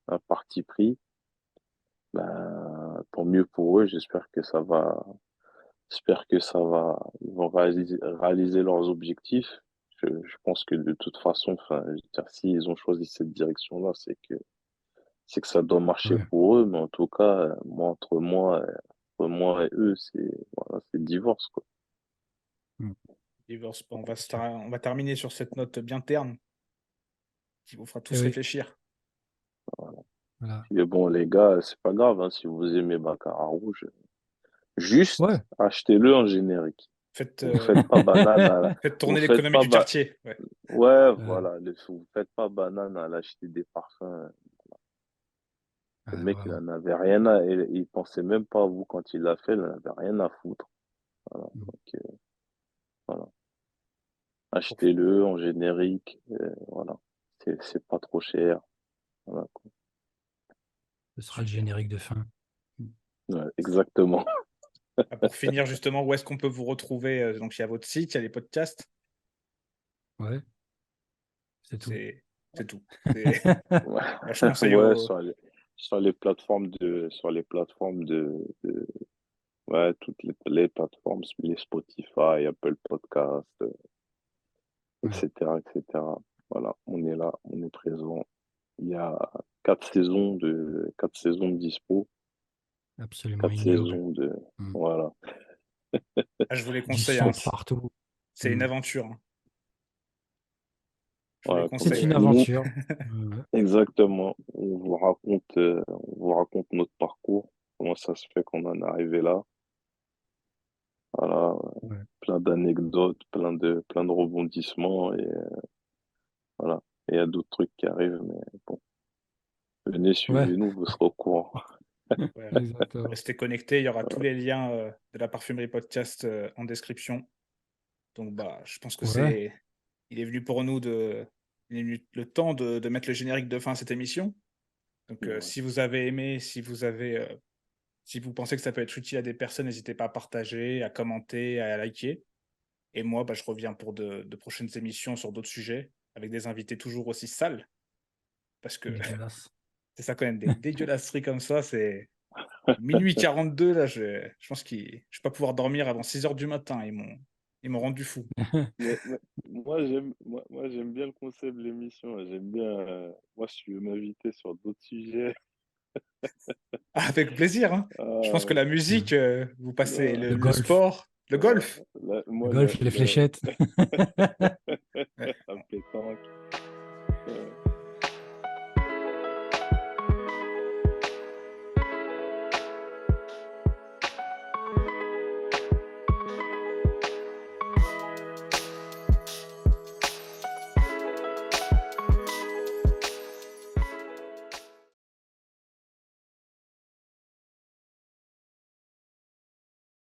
C: un parti pris. Ben, tant mieux pour eux. J'espère que ça va, ils vont réaliser leurs objectifs. Je pense que de toute façon, enfin, je veux dire, s'ils ont choisi cette direction-là, c'est que ça doit marcher
A: ouais.
C: pour eux. Mais en tout cas, entre moi et eux, voilà, c'est le divorce, quoi.
A: Mm.
B: Divorce. Bon,
A: C'est sûr.
B: on va terminer sur cette note bien terne qui vous fera
A: Et
B: tous
A: oui,
B: réfléchir.
A: voilà.
C: Mais bon, les gars, c'est pas grave, hein, si vous aimez Baccarat Rouge, juste
A: Ouais,
C: achetez-le en générique.
B: Faites,
C: Vous faites pas banane
B: faites
C: vous
B: tourner
C: faites
B: l'économie
C: pas
B: du quartier. Ouais.
C: ouais,
A: ouais,
C: voilà, vous faites pas banane à l'acheter des parfums. Le
A: ouais,
C: mec, il
A: vraiment.
C: en avait il pensait même pas à vous quand il l'a fait, il en avait rien à foutre. Voilà.
A: Mm.
C: Donc, voilà. Achetez-le en générique, voilà. C'est pas trop cher. Voilà, quoi.
A: Ce sera le
B: Super.
A: générique de fin. Mm.
C: Ouais, exactement.
B: Ah, pour finir, justement, où est-ce qu'on peut vous retrouver? Donc, il y a votre site, il y a les podcasts.
A: Ouais, c'est tout.
B: C'est tout. C'est-
C: Ouais,
B: Moi, je conseille
C: ouais,
B: aux.
C: sur les plateformes ouais, les plateformes, les Spotify, Apple Podcast,
A: Ouais,
C: etc., etc. Voilà, on est là, on est présent. Il y a 4 saisons de dispo,
A: absolument
C: 4
A: ignoble.
C: saisons de,
A: Mm.
C: voilà.
B: Ah, je vous les
A: Du
B: conseille,
A: son
B: hein.
A: de partout.
B: C'est une
A: Mm.
B: aventure, hein. Je vous les
C: Voilà,
A: C'est
B: conseille,
A: une
B: ouais.
C: nous,
A: aventure. Ouais,
C: exactement, on vous raconte notre parcours, comment ça se fait qu'on en est arrivé là. Voilà,
A: ouais.
C: plein d'anecdotes, plein de rebondissements et voilà. Et il y a d'autres trucs qui arrivent, mais bon, venez,
A: Ouais,
C: suivez-nous, vous serez au courant.
B: Ouais,
A: exactement.
B: restez connectés, il y aura tous les liens de la parfumerie podcast en description. Donc, bah, je pense que
A: Ouais,
B: il est venu pour nous il est venu le temps de mettre le générique de fin à cette émission. Donc,
C: Ouais,
B: si vous avez aimé, si vous avez Si vous pensez que ça peut être utile à des personnes, n'hésitez pas à partager, à commenter, à liker. Et moi, bah, je reviens pour de prochaines émissions sur d'autres sujets, avec des invités toujours aussi sales, parce que
A: Dégueulasse.
B: c'est ça quand même, des dégueulasseries comme ça, c'est minuit 42, là, je pense que je vais pas pouvoir dormir avant 6 heures du matin, ils m'ont rendu fou.
C: Moi, j'aime bien le concept de l'émission. J'aime bien. Moi, si tu veux m'inviter sur d'autres sujets.
B: Ah, avec plaisir, hein. Je pense que
C: euh,
B: la musique, vous passez
C: non,
A: Le
B: le
A: golf.
B: sport, le
C: non,
B: golf.
C: là,
A: Le
C: moi,
A: golf, les fléchettes.